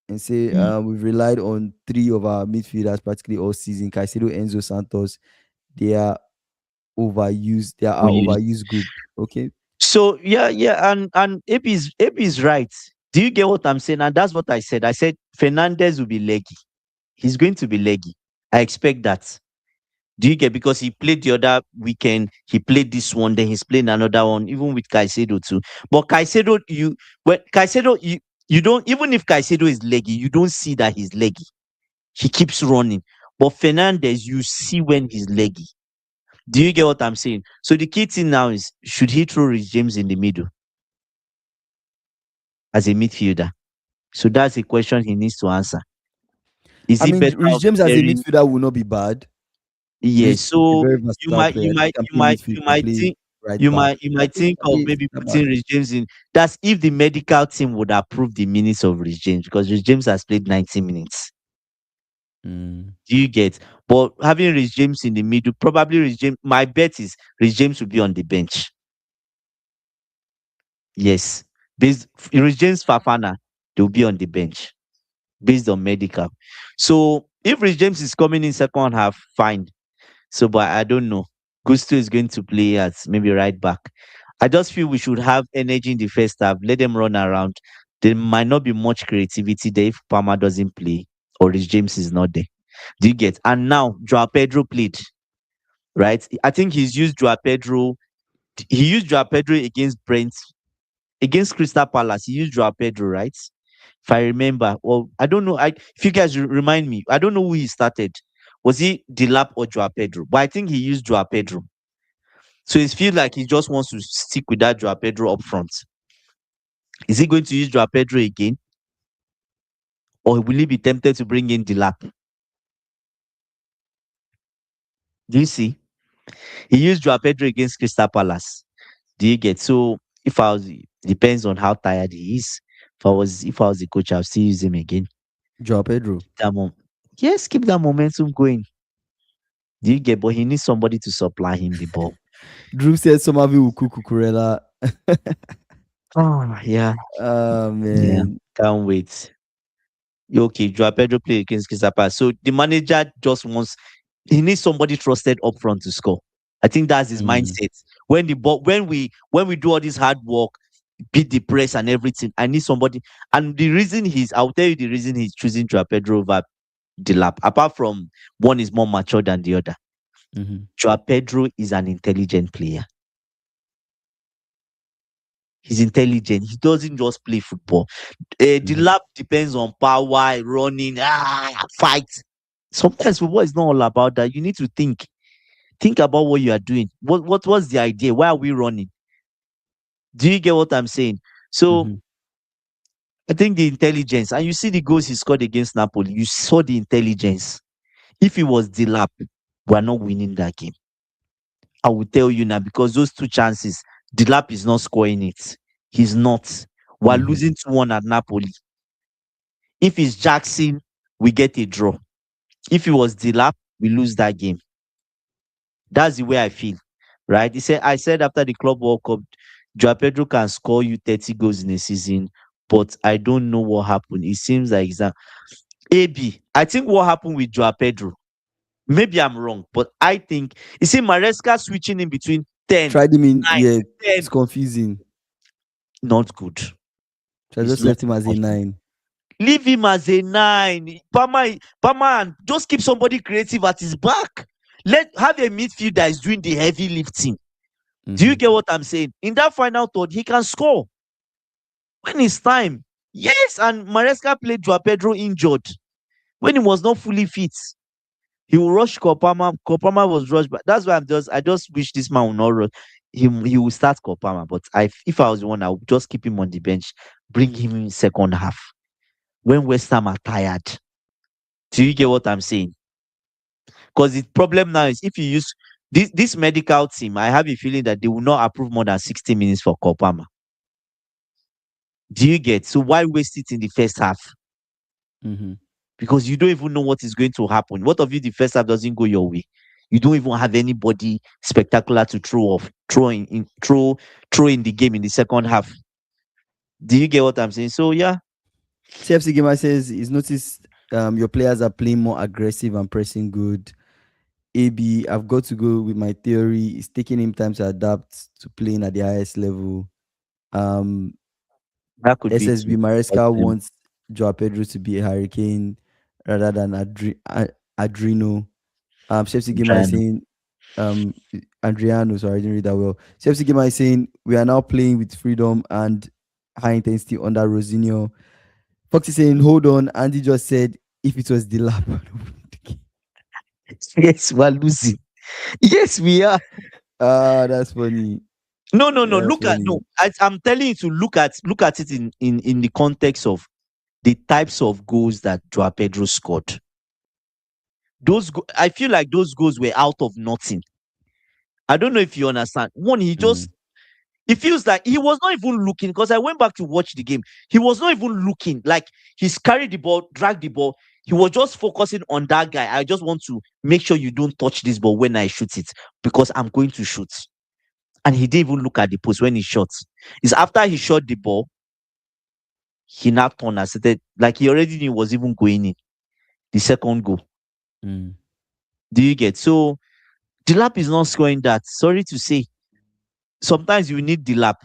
and say Mm. we've relied on three of our midfielders practically all season. Caicedo, Enzo, Santos. They are overused. They are our Overused. overused group. Okay. So yeah, and AB is right. Do you get what I'm saying? And that's what I said. I said Fernandez will be leggy. He's going to be leggy. I expect that. Do you get, because he played the other weekend, he played this one, then he's playing another one, even with Caicedo too. But Caicedo, you don't, even if Caicedo is leggy, you don't see that he's leggy. He keeps running. But Fernandez, you see when he's leggy. Do you get what I'm saying? So the key thing now is, should he throw Rich James in the middle as a midfielder? So that's a question he needs to answer. Is I it mean, better Rich of James as a pairing? midfielder will not be bad. Yes. Rich is a So very you versatile might you player. He might can you play might midfield, you can might play think right you back. might you I might think think of it's maybe not bad. putting Rich James in. That's if the medical team would approve the minutes of Rich James, because Rich James has played 90 minutes. Mm. Do you get? But having Rich James in the middle, probably Rich James. My bet is Rich James will be on the bench. Yes, based Rich James Fafana, they will be on the bench based on medical. So if Rich James is coming in second half, fine. So, but I don't know. Gusto is going to play as maybe right back. I just feel we should have energy in the first half. Let them run around. There might not be much creativity there if Palmer doesn't play or Rich James is not there. Do you get? And now Joao Pedro played, right? I think he's used Joao Pedro. He used Joao Pedro against Brent, against Crystal Palace. He used Joao Pedro, right? If I remember. Well, I don't know. If you guys remind me, I don't know who he started. Was he Delap or Joao Pedro? But I think he used Joao Pedro. So it feels like he just wants to stick with that Joao Pedro up front. Is he going to use Joao Pedro again? Or will he be tempted to bring in Delap? Do you see? He used Joao Pedro against Crystal Palace. Do you get? So if I was, depends on how tired he is. If I was the coach, I'll still use him again. Joao Pedro. That yes, keep that momentum going. Do you get? But he needs somebody to supply him the ball. Drew said Somerville will cook Cucurella. Oh yeah, yeah. Man. Can't wait. Okay, Joao Pedro play against Crystal Palace. So the manager just wants he needs somebody trusted up front to score. I think that's his Mm. mindset. When the ball when we do all this hard work, beat the press and everything, I need somebody. And the reason I'll tell you the reason he's choosing Joao Pedro over Delap. Apart from one is more mature than the other. Mhm. Joao Pedro is an intelligent player. He's intelligent. He doesn't just play football. The Mhm. lap depends on power, running, fight. Sometimes football is not all about that. You need to think. Think about what you are doing. What was the idea? Why are we running? Do you get what I'm saying? So Mhm. I think the intelligence, and you see the goals he scored against Napoli. You saw the intelligence. If it was the lap, we're not winning that game. I will tell you now because those two chances, the lap is not scoring it. He's not. We're Mhm. losing 2-1 at Napoli. If it's Jackson, we get a draw. If it was Dilap, we lose that game. That's the way I feel. Right? I said after the Club World Cup, Joao Pedro can score you 30 goals in a season, but I don't know what happened. It seems like it's AB. I think what happened with Joao Pedro, maybe I'm wrong, but I think you see Maresca switching in between 10, Tried him in, 9, yeah, 10. it's confusing. Not good. So I It's just not left him as a good. 9. Leave him as a 9. Palmer, just keep somebody creative at his back. Let have a midfield that is doing the heavy lifting. Do you Mhm. get what I'm saying? In that final third, he can score when it's time. Yes, and Maresca played Joao Pedro injured when he was not fully fit. He will rush Kopama. Kopama was rushed, but that's why I just wish this man will not rush. He will start Kopama, but if I was the one, I would just keep him on the bench, bring him in second half when West Ham are tired. Do you get what I'm saying? Because the problem now is if you use this medical team, I have a feeling that they will not approve more than 60 minutes for Kopama. Do you get? So why waste it in the first half? Mhm. Because you don't even know what is going to happen. What if the first half doesn't go your way? You don't even have anybody spectacular to throw in the game in the second half. Do you get what I'm saying? So yeah, TFC Gamer says he's noticed your players are playing more aggressive and pressing good. AB, I've got to go with my theory. It's taking him time to adapt to playing at the highest level. Um, that could be SSB too. Maresca wants Joao Pedro to be a hurricane rather than Adreno. Chelsea Gamer is Trying. saying, Adriano, sorry, I didn't read that well. Chelsea Gamer is saying, we are now playing with freedom and high intensity under Rosinho. Fox is saying, hold on. Andy just said, if it was the lap. Yes, we're losing. Yes, we are. That's funny. No, no, no. That's funny. I'm telling you to look at it in the context of the types of goals that Joao Pedro scored. I feel like those goals were out of nothing. I don't know if you understand. One, Mm. it feels like he was not even looking because I went back to watch the game. He was not even looking. Like he's carried the ball, dragged the ball. He was just focusing on that guy. I just want to make sure you don't touch this ball when I shoot it because I'm going to shoot. And he didn't even look at the post when he shot. It's after he shot the ball, he now turned and started, like he already knew it was even going in. The second goal. Mm. Do you get? So the lap is not scoring that. Sorry to say. Sometimes you need the lap.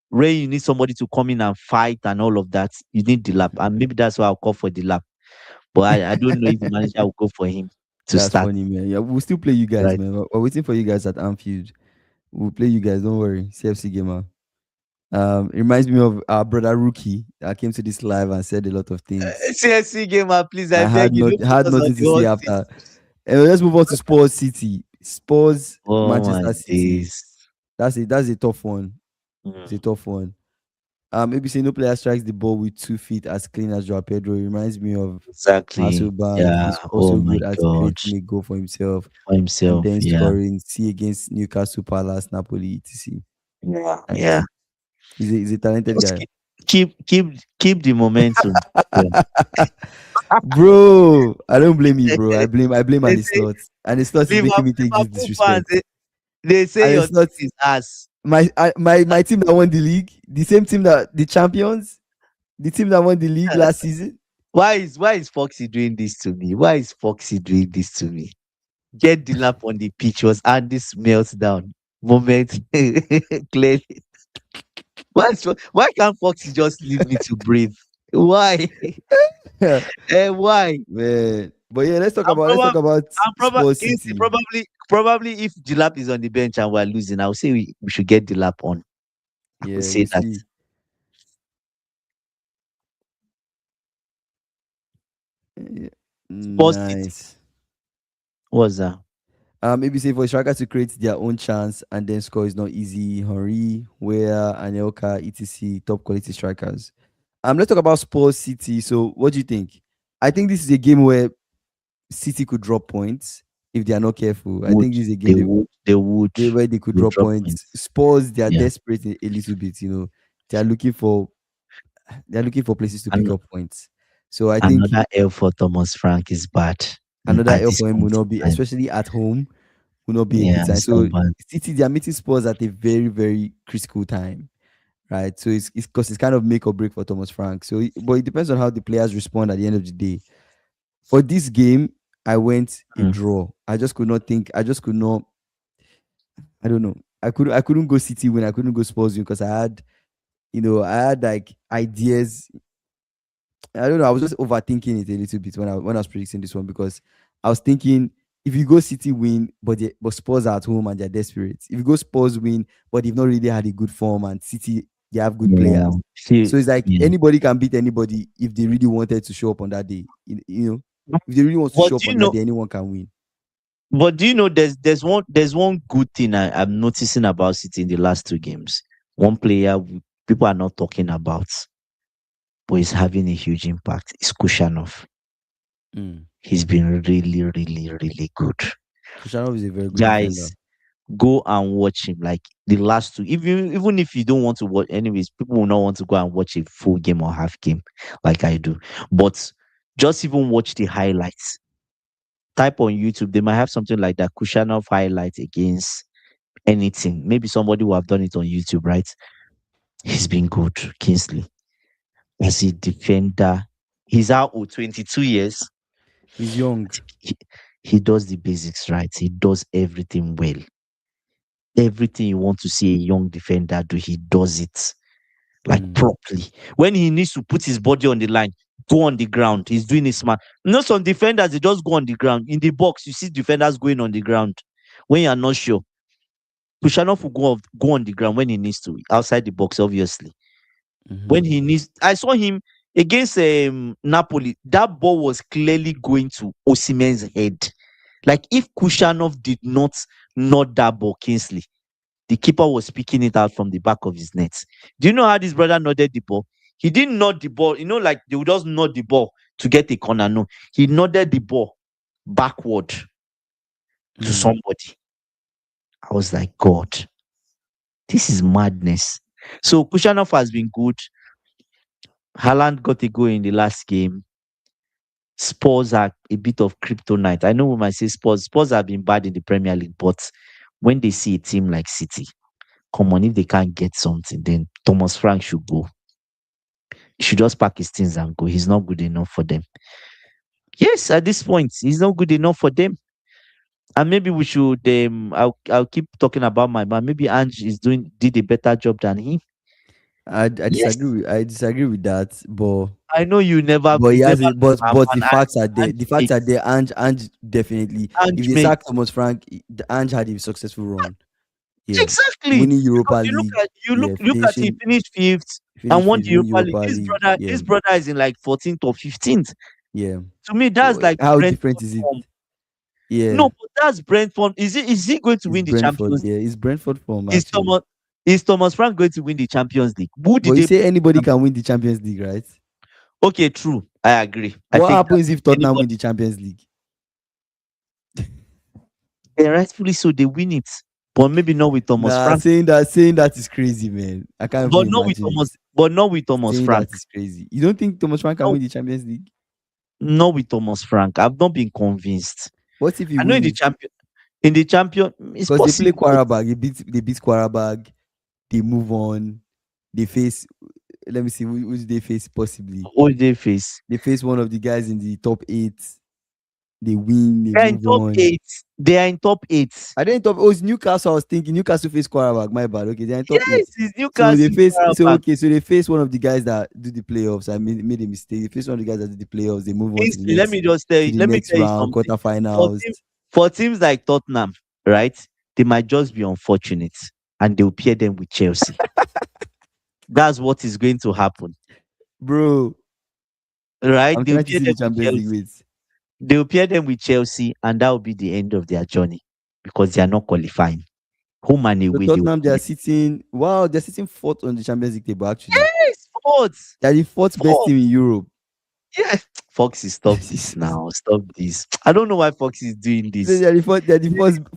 Ray, you need somebody to come in and fight and all of that. You need the lap. And maybe that's why I'll call for the lap. But I don't know if the manager will go for him to That's start. funny, man. Yeah, we'll still play you guys, Right. man. We're waiting for you guys at Anfield. We'll play you guys. Don't worry. CFC gamer. It reminds me of our brother Rookie that came to this live and said a lot of things. CSC gamer, please, I I beg had you, not don't put had us on nothing the to say hot seat. after. Let's move on to Spurs City. Spurs Oh my Manchester City. days. That's a tough one. It's a Mm, tough one. Maybe say no player strikes the ball with 2 feet as clean as Joao Pedro. It reminds me of exactly. Hasselbank. Yeah. He's Oh also my good at God. creating a goal for himself For and himself. then Yeah. scoring. See against Newcastle Palace, Napoli, etc. Yeah. Right. Yeah. He's a talented Just guy. keep the momentum. Yeah. Bro, I don't blame you, they bro. I blame they Annie say Slot. Annie Slot is making me take this Liverpool fans, disrespect. they say Annie your Slot, team is ass. my team that won the league, the same team that the champions, the team that won the league last season. Why is Foxy doing this to me? Why is Foxy doing this to me? Get the lap on the pitch was Andy's meltdown moment clearly. Why can't Foxy just leave me to breathe? Why? Why? Man. But yeah, let's talk I'm about let's probably talk about I'm probably Spurs City. probably if the lap is on the bench and we're losing, I'll say we should get the lap on. I could Yeah, say we'll that. see. Yeah. Spurs City Nice. was that? Maybe say for a striker to create their own chance and then score is not easy. Henry, Ware, Anelka, etc. Top quality strikers. Let's talk about Spurs City. So, what do you think? I think this is a game where City could drop points if they are not careful. I Would think this is a game they would they would where they could they would drop drop points. points. Spurs, they are Yeah. desperate a little bit. They are looking for places to pick And up points. So I think another L for Thomas Frank is bad another at L this for him will point not in be, time. especially at home, will not be a good Yeah, sign. it's not So bad. City, they are meeting Spurs at a very, very critical time, right? So it's because it's kind of make or break for Thomas Frank. So, but it depends on how the players respond at the end of the day. For this game, I went a Mm. draw. I just could not think. I just could not. I don't know. I couldn't go City win. I couldn't go Spurs win because I had like ideas. I don't know. I was just overthinking it a little bit when I was predicting this one because I was thinking if you go City win, but Spurs are at home and they're desperate. If you go Spurs win, but they've not really had a good form and City they have good Yeah. players. See, So it's like yeah. anybody can beat anybody if they really wanted to show up on that day. If they really want to But show up do on you that know? day, anyone can win. But do you know? There's one good thing I'm noticing about City in the last two games. One player people are not talking about, but is having a huge impact. Is Kushanov. Mm. He's been really, really, really good. Kushanov is a very good defender. Guys, go and watch him. Like the last two, even if you don't want to watch, anyways, people will not want to go and watch a full game or half game like I do. But just even watch the highlights. Type on YouTube, they might have something like that. Kushanov highlights against anything. Maybe somebody will have done it on YouTube, right? He's been good, Kingsley. As a defender, he's out 22 years. He's young. He, he does the basics right. He does everything well. Everything you want to see a young defender do, he does it like Mm. properly. When he needs to put his body on the line, go on the ground. He's doing it smart. Not some defenders, they just go on the ground. In the box, you see defenders going on the ground when you are not sure. Kushanov will go on the ground when he needs to, outside the box, obviously. When Mhm. he needs, I saw him against Napoli. That ball was clearly going to Osimhen's head. Like if Kushanov did not nod that ball, Kingsley, the keeper was picking it out from the back of his net. Do you know how this brother nodded the ball? He didn't nod the ball. Like they would just nod the ball to get a corner. No, he nodded the ball backward to Mm. somebody. I was like, God, this is madness. So Kushanov has been good. Haaland got a goal in the last game. Spurs are a bit of kryptonite. I know we might say Spurs have been bad in the Premier League, but when they see a team like City, come on, if they can't get something, then Thomas Frank should go. He should just pack his things and go. He's not good enough for them. Yes, at this point, he's not good enough for them. And maybe we should I'll keep talking about my man. Maybe Ange did a better job than him. Yes. I disagree with that, I know but he you has never it. have But the an facts are there. Ange The facts are mates. there. Ange definitely. If Ange they sack mates. Thomas Frank, the Ange had a successful run. Yeah, Exactly. winning Europa Because League. Yeah, look at he finishing finished fifth and finish won fifth, the win Europa League. Europa League. Yeah, This brother is in like 14th or 15th. yeah. To me, that's like How different Brentford is it? form. Yeah, No, but that's Brentford. Is he going to it's win the Brentford. Champions Yeah, League? it's Brentford form Is actually. Thomas Frank going to win the Champions League? Who But did you they say put in anybody Champions? can win the Champions League, right? Okay, true. I agree. I What think that happens if Tottenham anybody, win the Champions League? rightfully so, they win it. But maybe not with Thomas Nah, Frank. saying that is crazy, man. I can't even imagine it. But not with Thomas Saying Frank. that is crazy. You don't think Thomas Frank can No, win the Champions League? not with Thomas Frank. I've not been convinced. What if he I know win it? in the champion, it's Because they play possible, but Quarabag, they beat Quarabag, they move on, they face. Let me see who do they face possibly. all they face. They face one of the guys in the top eight. They win, they They're in move top on. eight. They are in top eight. I didn't top. Oh, it's Newcastle. I was thinking Newcastle face Quarabag. My bad. Okay, they're in top eight. Yes, it's So they Newcastle face. So Karabakh. okay, so they face one of the guys that do the playoffs. I made a mistake. They face one of the guys that do the playoffs. They move on to the Instantly, next let me tell you round, something. For quarterfinals. teams, for teams like Tottenham, right? They might just be unfortunate and they'll pair them with Chelsea. That's what is going to happen, Bro, right? I'm They'll trying to pair see them the with Champions League. Chelsea. Wait. They'll pair them with Chelsea, and that will be the end of their journey because they are not qualifying. Home and So away, they will Tottenham, they are qualify. sitting. Wow, they're sitting fourth on the Champions League table. Actually, Yes, fourth, they're the fourth best fourth. team in Europe. Yeah, Foxy, stop this now. Stop this. I don't know why Foxy is doing So this. they're the first. They're the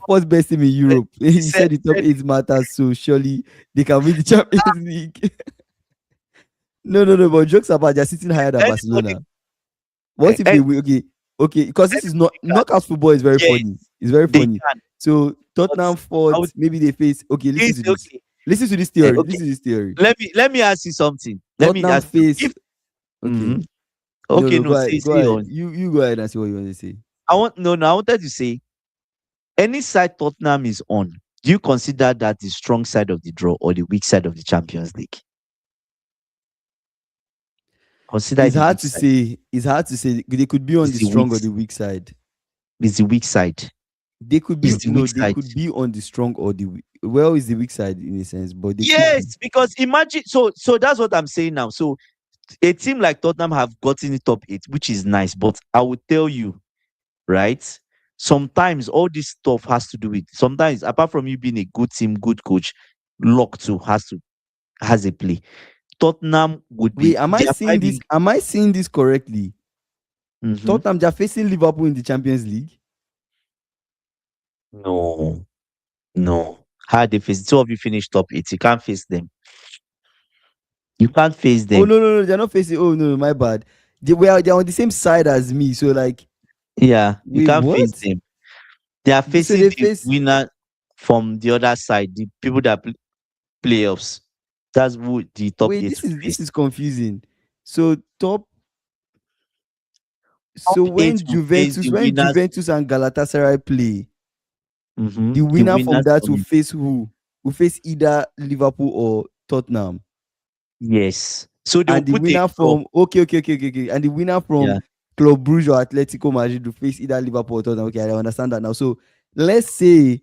first best team in Europe. He You said the top said, eight matters, so surely they can win the Champions League. No, no, no. But jokes apart, they're sitting higher than anybody, Barcelona. What if they win? Okay, okay. Because this is not anybody can. knockout football is very Yes, funny. It's very they funny. can. So But Tottenham I fought. would Maybe they face. Okay, listen this to this. okay. Listen to this theory. Okay. Listen to this theory. Let me ask you something. Let me Tottenham ask you face. if Okay. mhm. No, Okay, no. no, Go ahead. Go say ahead. on. You go ahead and see what you want to say. I wanted to say any side Tottenham is on, do you consider that the strong side of the draw or the weak side of the Champions League? Consider it It's the hard weak to side. say. It's hard to say. They could be on It's the the weak strong or the weak side. it's the weak side. They could be It's the no. weak They side. could be on the strong or the weak. Well, is the weak side in a sense, but they could be. Yes, because imagine so that's what I'm saying now. So a team like Tottenham have gotten the top eight, which is nice. But I would tell you, right? Sometimes all this stuff has to do with sometimes apart from you being a good team, good coach, luck too has a play. Tottenham would Wait, be am I they are seeing this? finding Am I seeing this correctly? mhm. Tottenham they're facing Liverpool in the Champions League. No, no. How they face two of you finish top eight. You can't face them. You can't face Oh them. no, no, no, they're not facing. Oh no, no, my bad. They're on the same side as me. So like, Yeah, you wait, can't what? face them. They are So facing they the face. winner from the other side, the people that play playoffs. That's who the top Wait, eight this will is this face. is confusing. So top. So Top eight will face the When winners. Juventus and Galatasaray play, the The winner from winners that from will it. face who? Will face either Liverpool or Tottenham. Yes. So they will And the put a winner draw. from okay. And the winner from Yeah. Club Brugge or Atletico Madrid will face either Liverpool or Tottenham. Okay, I understand that now. So let's say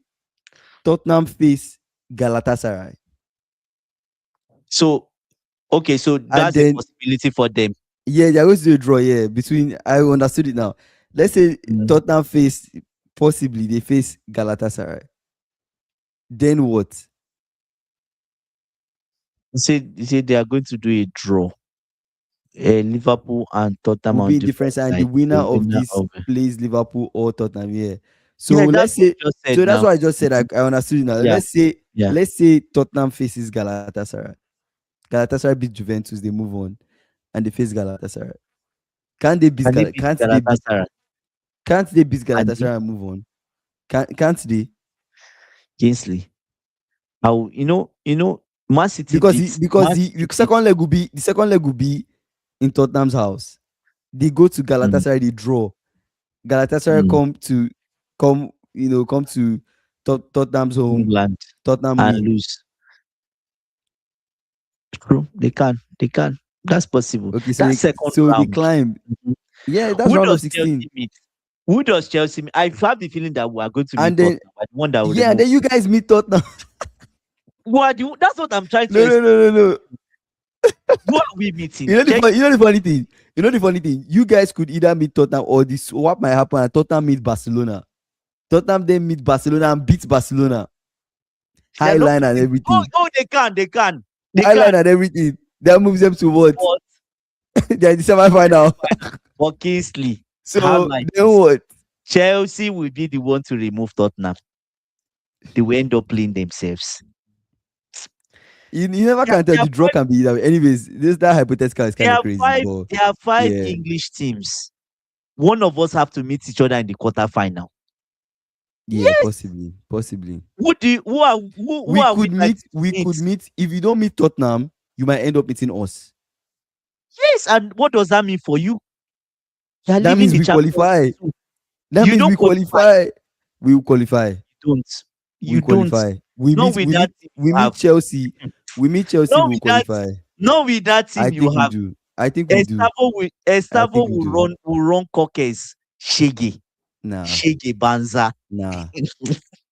Tottenham face Galatasaray, So okay, so and that's a then possibility for them. yeah, they're going to do a draw. Yeah, between I understood it now. Let's say Mm. Tottenham face possibly they face Galatasaray. Then what? You say they are going to do a draw. Liverpool and Tottenham Will on be in different different side. And the sides. winner The of winner this of plays Liverpool or Tottenham. Yeah. So yeah, that's let's what say you just said so that's now. what I just said. Mhm. I understood it now. Yeah, yeah. Let's say Tottenham faces Galatasaray. Galatasaray beat Juventus, they move on, and they face Galatasaray. Can't they beat Can they beat Galatasaray? can't they beat Can they? Galatasaray and move on? Can't they? Kingsley. How Man City Because beats because the second leg will be in Tottenham's house. They go to mm, Galatasaray, they draw. Galatasaray mm, come to Tottenham's home. England Tottenham and win. lose. True. They can. They can. That's possible. Okay, That's second so they round. climb. Mhm. Yeah, that's Who round of does 16. Chelsea meet? Who does Chelsea meet? I have the feeling that we are going to meet And then Tottenham. The one that will yeah, and remove. then you guys meet Tottenham. That's what I'm trying to No, no, explain. no, no, no. Who are we meeting? You know the Check. funny, you know the funny thing. You know the funny thing. You guys could either meet Tottenham or this. What might happen? And Tottenham meet Barcelona. Tottenham then meet Barcelona and beat Barcelona. They are High not line and meeting. Oh, everything. they can. They can. They High line can. and everything. That moves them to what? But They're in the semi-final. for Kingsley, have So like then this. what? Chelsea will be the one to remove Tottenham. They will end up playing themselves. You never There, can tell. there, are The draw five, can be either way. Anyways, that hypothetical is kind there of are crazy, five. but There are five yeah. English teams. One of us have to meet each other in the quarterfinal. Yeah, Yes. possibly. Who We are we could like meet. to We meet? could meet. If you don't meet Tottenham, you might end up meeting us. Yes, and what does that mean for you? You are That leaving means the we Champions qualify. League too. That You means don't we qualify. qualify. We will qualify. You don't. We You don't. qualify. We Not meet. with We that meet. team We you have. meet Chelsea. We meet Chelsea. Not We will with that. qualify. Not with that I team you think we have. do. I think we do. I Estavo think we do. will run Cockers. Shege. Nah. Shege Banza. Nah.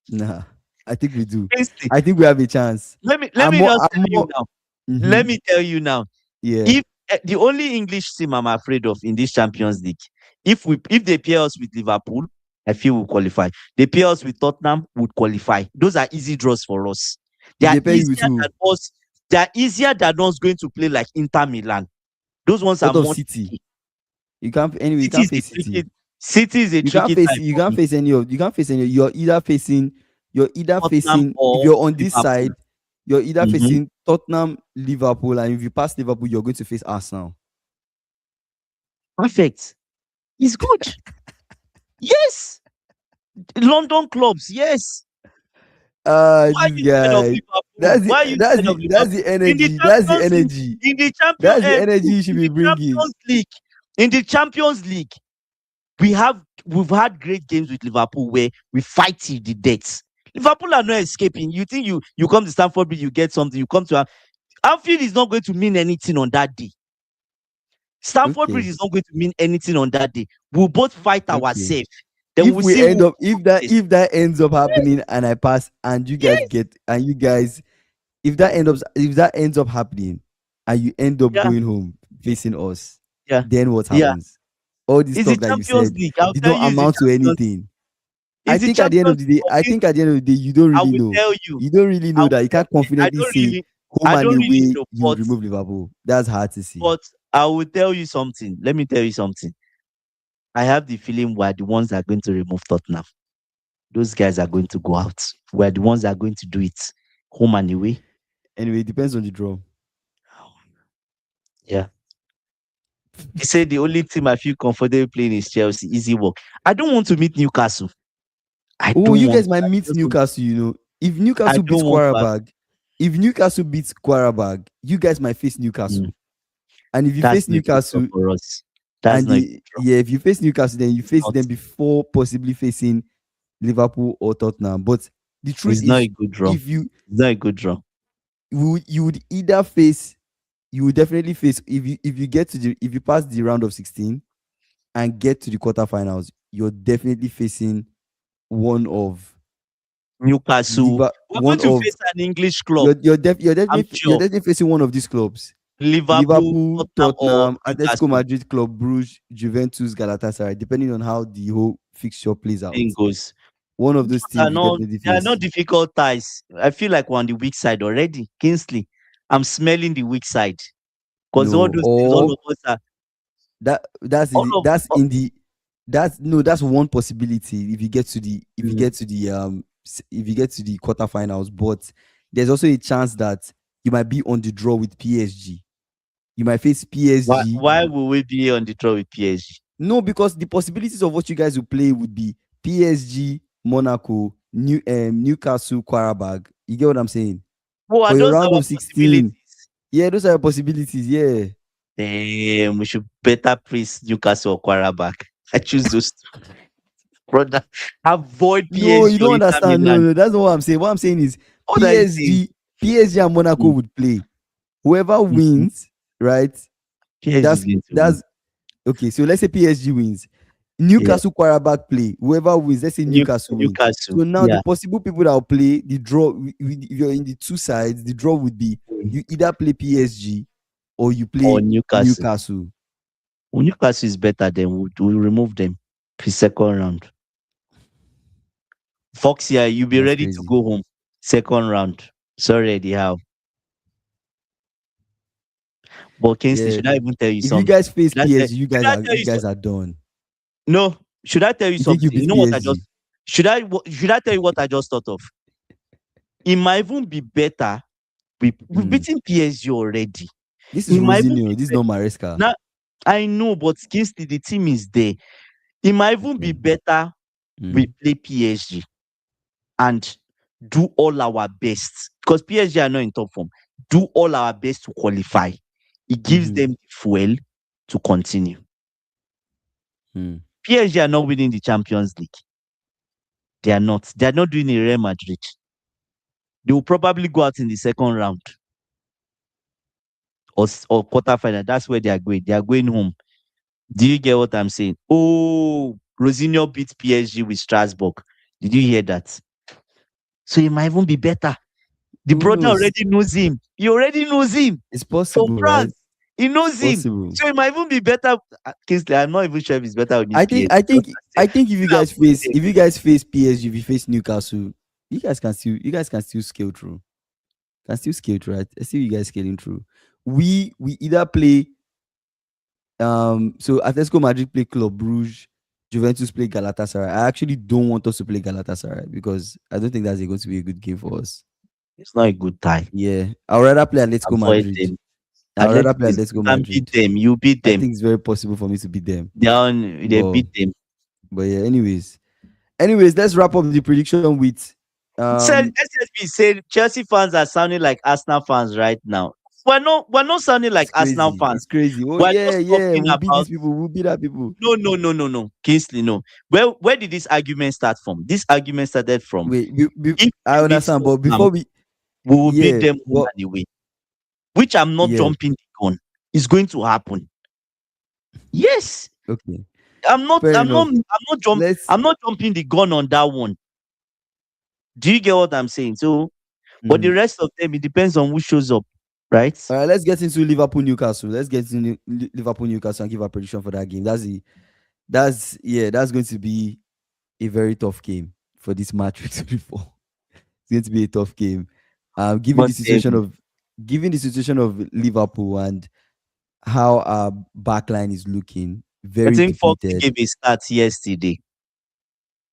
Nah. I think we do. Listen, I think we have a chance. let me just I'm tell you more. now. Mm-hmm. Let me tell you now. Yeah. If the only English team I'm afraid of in this Champions League, if they pair us with Liverpool, I feel we'll qualify. They pair us with Tottenham, would qualify. Those are easy draws for us. They If are they pair you with easier who? than us. They are easier than us going to play like Inter Milan. Those ones are What of more City? tricky. You can't. Anyway, you City can't is a face City. tricky. City is a You can't tricky face. time You for can't me. face any of. You can't face any. You're either facing. You're either Tottenham facing. If or you're on this Liverpool. side, you're either Mhm. facing Tottenham, Liverpool, and if you pass Liverpool, you're going to face Arsenal. Perfect. It's good. Yes. London clubs. Yes. Why are This you scared of guy. Liverpool? Why are you scared of That's Liverpool? the In the energy. That's the Champions League, energy. in the champion, That's the energy look, you should in be the bringing. Champions League, in the Champions League, we've had great games with Liverpool where we fight till the death. Liverpool are not escaping. You think you come to Stamford Bridge, you get something. You come to Anfield is not going to mean anything on that day. Stamford Bridge Okay. is not going to mean anything on that day. We'll both fight Okay. ourselves. Then we'll see who If that ends up happening and I pass and you guys yes, get and you guys if that ends up happening and you end up yeah, going home facing us, yeah, then what yeah. happens? All this It's the talk that you Champions said League. I'll did tell not you, it's the amount to Champions. anything. It's the Champions League. I think at the end of the day, you don't I really will know. tell you. You don't really I know will that you tell can't you. confidently say home I and don't really away know, you would remove Liverpool. That's hard to see. but I will tell you something. Let me tell you something. I have the feeling we're the ones that are going to remove Tottenham. Those guys are going to go out. We're the ones that are going to do it. Home and away. Anyway, it depends on the draw. Yeah. He said the only team I feel comfortable playing is Chelsea. Easy work. I don't want to meet Newcastle. I Oh, don't you want guys might to. meet Newcastle, If I Newcastle beats don't want to. Quarabag, you guys might face Newcastle. Mm, And if you that's face not a good draw Newcastle for us. That's not a good draw. if you face Newcastle, then you face Not, them before possibly facing Liverpool or Tottenham. But the truth it's not a is, good draw. if you It's not a good draw. you would either face you would definitely face if you pass the round of 16 and get to the quarterfinals, you're definitely facing one of Newcastle. Liver, We're going one to of face an English club. I'm you're sure. definitely facing one of these clubs. Liverpool, Liverpool, Tottenham, or Tottenham, Atletico Newcastle. Madrid, Club Brugge, Juventus, Galatasaray, depending on how the whole fixture plays out. Thing goes. One of those teams you definitely They are not face. difficult ties. I feel like we're on the weak side already. Kingsley, I'm smelling the weak side. Because all No, those things, all or of us are that's all of that's one possibility if you get to the mm, if you get to the quarterfinals. But there's also a chance that you might be on the draw with PSG. You might face Why PSG. why will we be on the draw with PSG? No, because the possibilities of what you guys will play would be PSG, Monaco, Newcastle, Qarabag. You get what I'm saying? Who are For your those round our of 16. possibilities? Yeah, those are your possibilities. Yeah. Damn, we should better praise Newcastle or Quarterback. I choose those two. Brother. Avoid No, you PSG or don't Inter understand. No, Milan. no, that's not what I'm saying. What I'm saying is What are you saying? PSG and Monaco Mm, would play. Whoever mhm. wins, right? PSG is That's going to win. that's okay. So let's say PSG wins. Yeah. Newcastle Quarterback play. Whoever wins, let's say Newcastle win. Newcastle. So now the Yeah. possible people that will play the draw, if you're in the two sides, the draw would be Mm. you either play PSG or you Or play Newcastle. Newcastle. Well, Newcastle is better than we'll remove them for second round. Fox here, you'll be That's ready to crazy. go home. Second round. Sorry, Eddie Howe. But Kingsley, Yeah. should I even tell you If you something? guys face Should I tell, PSG, should I tell you you guys something? are done. No. Should I tell you You think you something? You beat know what I just PSG? should I tell you what I just thought of? It might even be better. We've Mm. beaten PSG already. This is It might even Rosinho. be This is better. not Maresca. Now I know, but Kingsley, the team is there. It might even be Okay. better we Mm. play PSG and do all our best because PSG are not in top form. Do all our best to qualify. It gives Mm-hmm. them the fuel to continue. Mm. PSG are not winning the Champions League. They are not. They are not doing a Real Madrid. They will probably go out in the second round or quarter final. That's where they are going. They are going home. Do you get what I'm saying? Oh, Rosinho beat PSG with Strasbourg. Did you hear that? So it might even be better. The Who brother knows? already knows him. He already knows him It's from possible, right? France. He It's knows him. possible. So it might even be better. Kingsley, I'm not even sure if it's better I against think PSG. I Just think I think still avoid them. if you guys face PSG, if you face Newcastle, you guys can still scale through. Can still scale through. I see you guys scaling through. We either play so Atletico Madrid play Club Brugge, Juventus play Galatasaray. I actually don't want us to play Galatasaray because I don't think that's going to be a good game for us. It's not a good time. Yeah, I'd rather play Atletico Avoid Madrid. them. I'd rather play You Atletico can beat Madrid. them. You beat I them. think it's very possible for me to beat them. They But beat them. yeah, anyways, let's wrap up the prediction with Said SSB said Chelsea fans are sounding like Arsenal fans right now. We're not sounding like it's Arsenal crazy. fans. It's crazy. Oh We're yeah, just yeah. talking We'll beat about these people. We'll beat that people. no. Kingsley, no. Where did this argument start from? This argument started from Wait, if I we beat understand, but Tottenham, before we we will beat yeah, them home but and away. Which I'm not yeah, jumping the gun. It's going to happen. Yes. okay. Fair enough. Let's I'm not jumping the gun on that one. Do you get what I'm saying? So, but the mhm. rest of them, it depends on who shows up, right? All right, let's get into Liverpool Newcastle. Let's get into Liverpool Newcastle and give our prediction for that game. That's going to be a very tough game for this match week 24. It's going to be a tough game. Given But the situation of Liverpool and how our backline is looking, I very think Foxy depleted. gave a start yesterday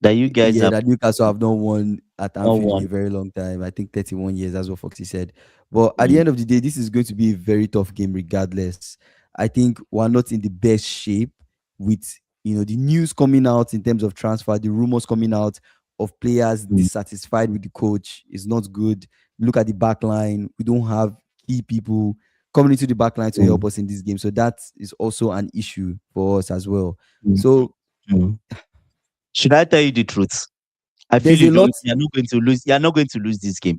that you guys Yeah, have that Newcastle have not won at not Anfield in a won. very long time. I think 31 years. That's what Foxy said. But at the Mm, end of the day, this is going to be a very tough game, regardless. I think we're not in the best shape with the news coming out in terms of transfer, the rumors coming out of players mm, dissatisfied with the coach is not good. Look at the back line. We don't have key people coming into the back line to mm, help us in this game. So that is also an issue for us as well. mm, So mm. Should I tell you the truth? I feel there's a lot. you're not going to lose. You're not going to lose this game.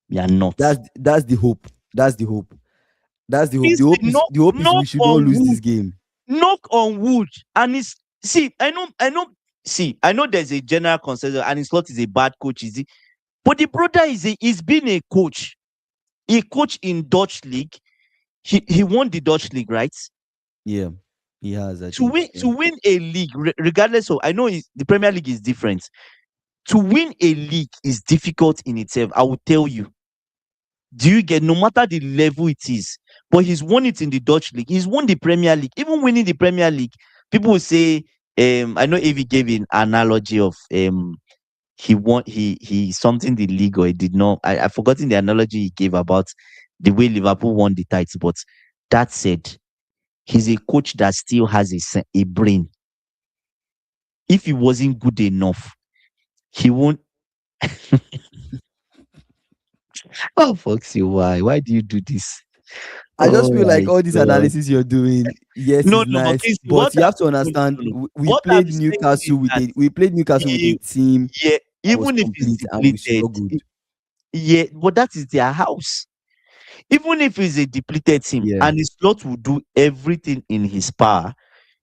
You're not. That's the hope. That's the hope. That's the hope. Please The hope is we knock should not on lose wood. this game. Knock on wood. And it's see, I know there's a general consensus and it's not is a bad coach, is he? But the brother he's been a coach. He coached in Dutch league. He won the Dutch league, right? Yeah, he has. I think. To Yeah. win a league, regardless of I know the Premier League is different. To win a league is difficult in itself. I will tell you. Do you get no matter the level it is? But he's won it in the Dutch league. He's won the Premier League. Even winning the Premier League, people will say, I know Avi gave an analogy of he won he something the league or he did not. I've forgotten the analogy he gave about the way Liverpool won the title, but That said, he's a coach that still has a brain. If he wasn't good enough, he won't. Oh, Foxy, why? Why do you do this? I just Oh feel like my all this God. analysis you're doing, yes, No, is no, no, nice, Kingsley, but you have to no, no, understand no, no. we What I'm played saying is Newcastle with that a he, team yeah, that was even if he's complete and we depleted, struggled. yeah, but that is their house. Even if he's a depleted team Yeah, and his slot will do everything in his power,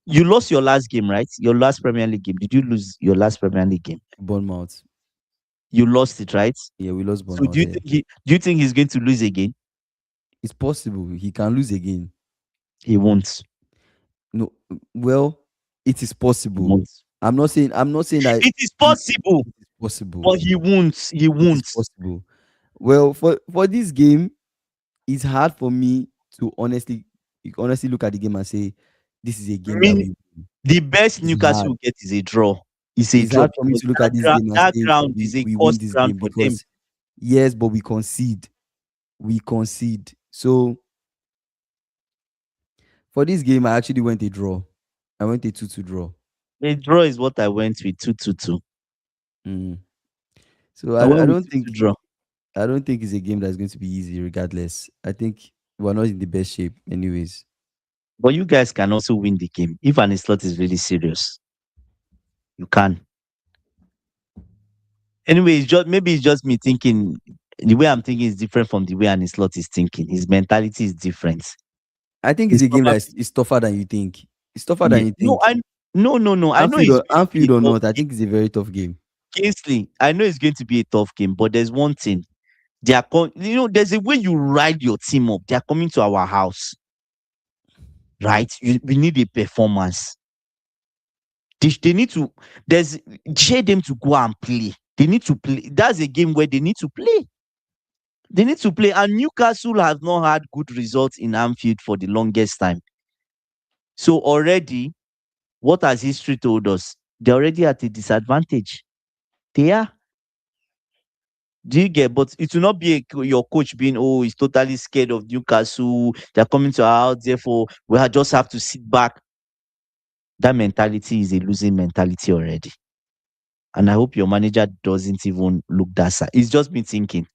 you lost your last game, right? Your last Premier League game. Did you lose your last Premier League game? Bournemouth. You lost it, right? Yeah, we lost So Bournemouth. Yeah, do you think he's going to lose again? it's possible he can lose again. He won't. No, well, it is He possible. won't. I'm not saying that It is possible, it is possible. but he won't. He It is won't. possible. Well, for this game, it's hard for me to honestly look at the game and say this is a I game that mean, we win. the best It's Newcastle hard. will get is a draw. It's a It's draw hard for me because to look at this game and that say ground is we, a we win cost this ground game for them. because yes, but we concede. We concede. So for this game, I actually went a draw. I went a 2-2 draw. A draw is what I went with 2-2-2. Mm. So I I went with don't 2-2 think draw. I don't think it's a game that's going to be easy regardless. I think we're not in the best shape anyways. But you guys can also win the game. If an slot is really serious, you can. Anyway, it's just me thinking. The way I'm thinking is different from the way an slot is thinking. His mentality is different. I think it's He's a game that probably is tougher than you think. It's tougher than yeah. you No, think. no. I know it's going to be Anfield a or tough not, I game. think it's a very tough game. Kingsley, I know it's going to be a tough game, but there's one thing. There's a way you ride your team up. They are coming to our house, right? We need a performance. They need to. There's share them to go and play. They need to play. That's a game where they need to play. They need to play. And Newcastle has not had good results in Anfield for the longest time. So already, what has history told us? They're already at a disadvantage. They are. Do you get? But it will not be your coach being, oh, he's totally scared of Newcastle. They're coming to our house, therefore we just have to sit back. That mentality is a losing mentality already. And I hope your manager doesn't even look that side. It's just me thinking.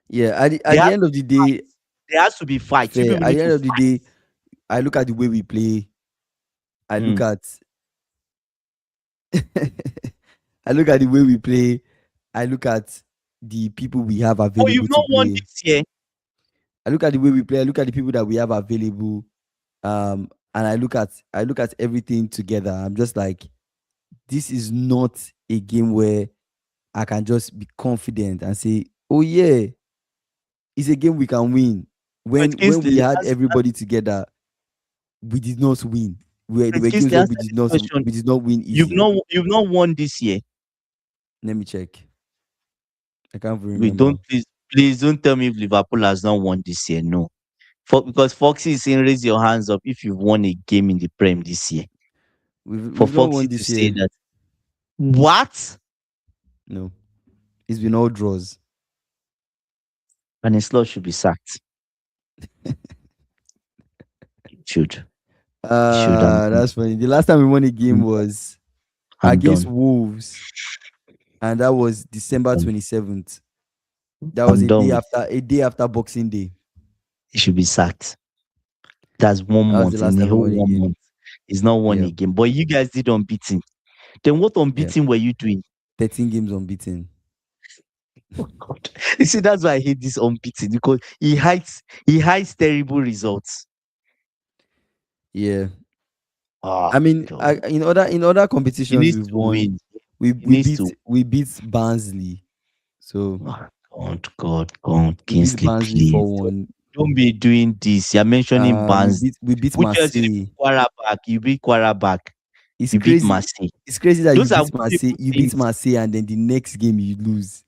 Yeah, There at the has end to of be the fight. day, There has to be fight. You fair. people At need the to end of the fight. day, I look at the way we play. I look Mm. at I look at the way we play. I look at the people we have Oh, available you've to not won play. this year. I look at the way we play. I look at the people that we have available. And I look at everything together. I'm just like, this is not a game where I can just be confident and say, oh yeah, it's a game we can win. When we Kingsley, had everybody together, we did not win. There were games Kingsley, where answer this question. we did not win easy. You've not won this year. Let me check. I can't even We remember. don't please don't tell me if Liverpool has not won this year. No. Because Foxy is saying raise your hands up if you've won a game in the Prem this year. For We've not Foxy won to this say year. that. What? No, it's been all draws. And his law should be sacked. It should. It should. That's funny. The last time we won a game was I'm against done. Wolves, and that was December I'm, 27th. That was I'm done with a day after Boxing Day. it should be sacked. That's one That was the month. In last the time we whole won a 1 month. game. It's not won Yeah, a game. But you guys did unbeaten. Then what yeah. unbeaten were you doing? 13 games unbeaten. Oh God. You see, that's why I hate this unbeaten because he hides terrible results. Yeah. Oh I mean, God. in other He competitions needs we've to won, win. He needs to. we beat Barnsley. So Oh, God, we beat Kingsley, Barnsley please 4-1. don't be doing this. You're mentioning Barnes. We beat Which else did you Marseille. beat Quarterback? You beat Quarterback. It's You beat crazy. Marseille. It's crazy that Those are winnable You beat things. Marseille and then the next game you lose.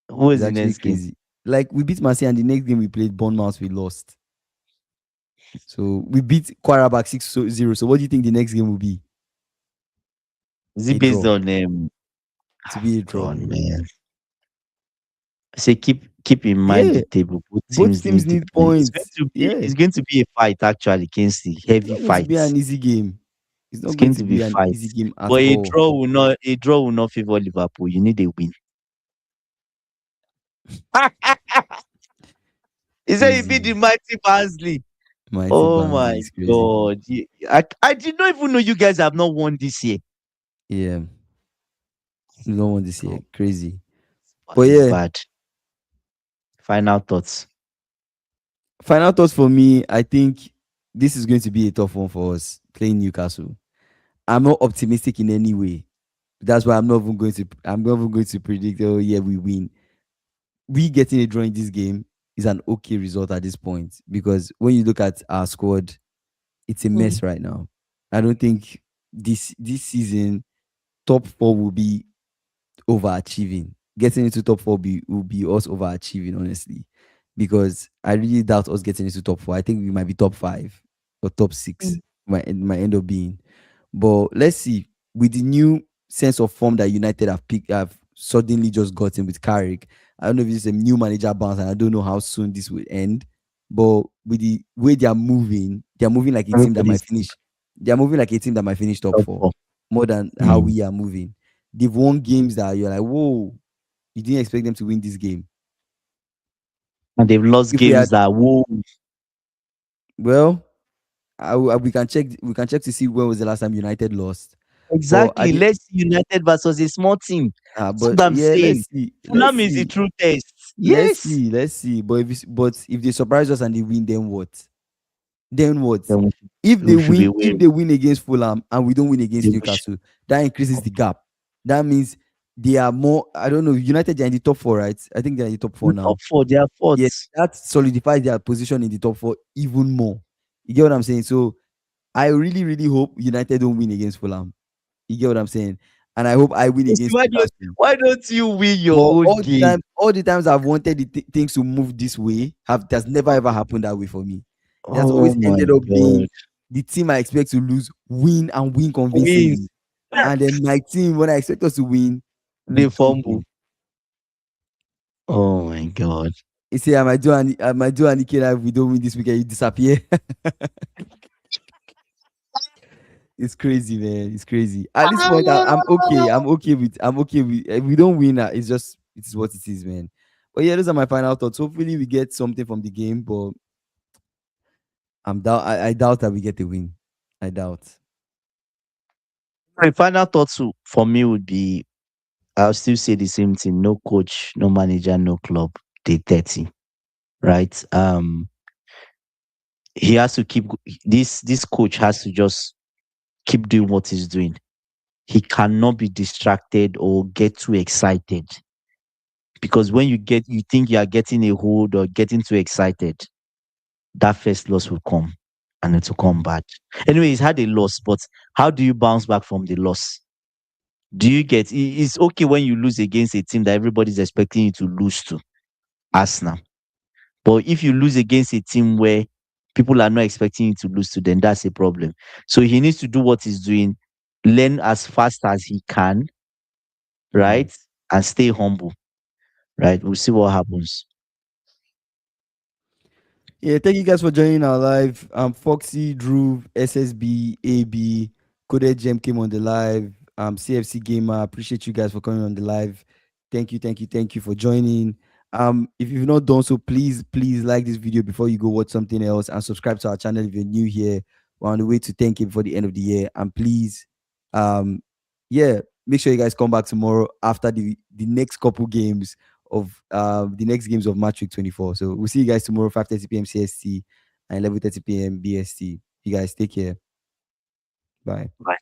Who It's was the actually next game? crazy. Like we beat Marseille and the next game we played Bournemouth, we lost. So we beat Quarterback 6-0. So what do you think the next game will be? Is A it based draw. on To be a draw. God, man. Say keep in mind Yeah, the table. Both both teams teams need the need point. points. Yeah, It's going to be a fight actually against the it's heavy not going to be fight. an easy game. It's It's not going going to to be be an fight. easy game at But all. a draw will not favor Liverpool. You need a win. He said he beat Crazy. the mighty Barnsley. Mighty Oh Barnsley my is crazy. god. I did not even know you guys have not won this year. Yeah, no one this year. Oh, Crazy. But what is yeah, bad? Final thoughts. final thoughts for me. I think this is going to be a tough one for us playing Newcastle. I'm not optimistic in any way. That's why I'm not even going to. I'm not even going to predict. Oh yeah, we win. We getting a draw in this game is an okay result at this point because when you look at our squad, it's a Mm. mess right now. I don't think this season top four will be overachieving. Getting into top four will be us overachieving, honestly, because I really doubt us getting into top four. I think we might be top five or top six. Mm. Might end up being. But let's see. With the new sense of form that United have suddenly just gotten with Carrick, I don't know if it's a new manager bounce, and I don't know how soon this will end. But with the way they are moving like a team that might Everybody's finish. They are moving like a team that might finish top top four four. more than how Mm. we are moving. They've won games that you're like, whoa, you didn't expect them to win this game. And they've lost If we games had, that whoa. well, we can check to see when was the last time United lost. But I Exactly. did, Let's see United versus a small team. That's but what I'm yeah, saying. let's Fulham is the see, true test. Yes. let's see. But if they surprise us and they win, then what? Then what? Then we should be If winning. they win against Fulham and we don't win They against we should Newcastle, that increases the gap. That means they are more. I don't know. United are in the top four, right? I think they're in the top four be top now. four. They are Yeah, fourth. that solidifies their position in the top four even more. You get what I'm saying? So I really, really hope United don't win against Fulham. You get what I'm saying? And I hope I win You see, against Newcastle. why don't you win your But own game? all the times I've wanted things to move this way, have that's never ever happened that way for me. It has Oh always my ended up being god. the team I expect to lose win and win Wins. convincingly. And then my team, when I expect us to win, we They don't fumble. win. Oh my god. You say I might do an Ikea if we don't win this weekend, you disappear. It's crazy, man. It's crazy. At this point, I'm okay with. If we don't win, it's what it is, man. But yeah, those are my final thoughts. Hopefully, we get something from the game, but I doubt that we get a win. I doubt. My final thoughts for me would be I'll still say the same thing. No coach, no manager, no club. Day 30. Right? He has to keep this coach has to just keep doing what he's doing. He cannot be distracted or get too excited. Because when you think you are getting a hold or getting too excited, that first loss will come and it will come bad. Anyway, he's had a loss, but how do you bounce back from the loss? Do you get it's okay when you lose against a team that everybody's expecting you to lose to, Arsenal. But if you lose against a team where people are not expecting you to lose to, then that's a problem. So he needs to do what he's doing, learn as fast as he can, Mm. right? And stay humble, right? We'll see what happens. Yeah, thank you guys for joining our live. Foxy, Drew, SSB, AB, Coded Gem came on the live. CFC Gamer, appreciate you guys for coming on the live. Thank you for joining. If you've not done so, please like this video before you go watch something else and subscribe to our channel if you're new here. We're on the way to 10K before the end of the year. And please, um, yeah, make sure you guys come back tomorrow after the next couple games of the next games of match week 24. So we'll see you guys tomorrow, 5:30 p.m. CST and 11:30 p.m. BST. You guys take care. Bye. Right.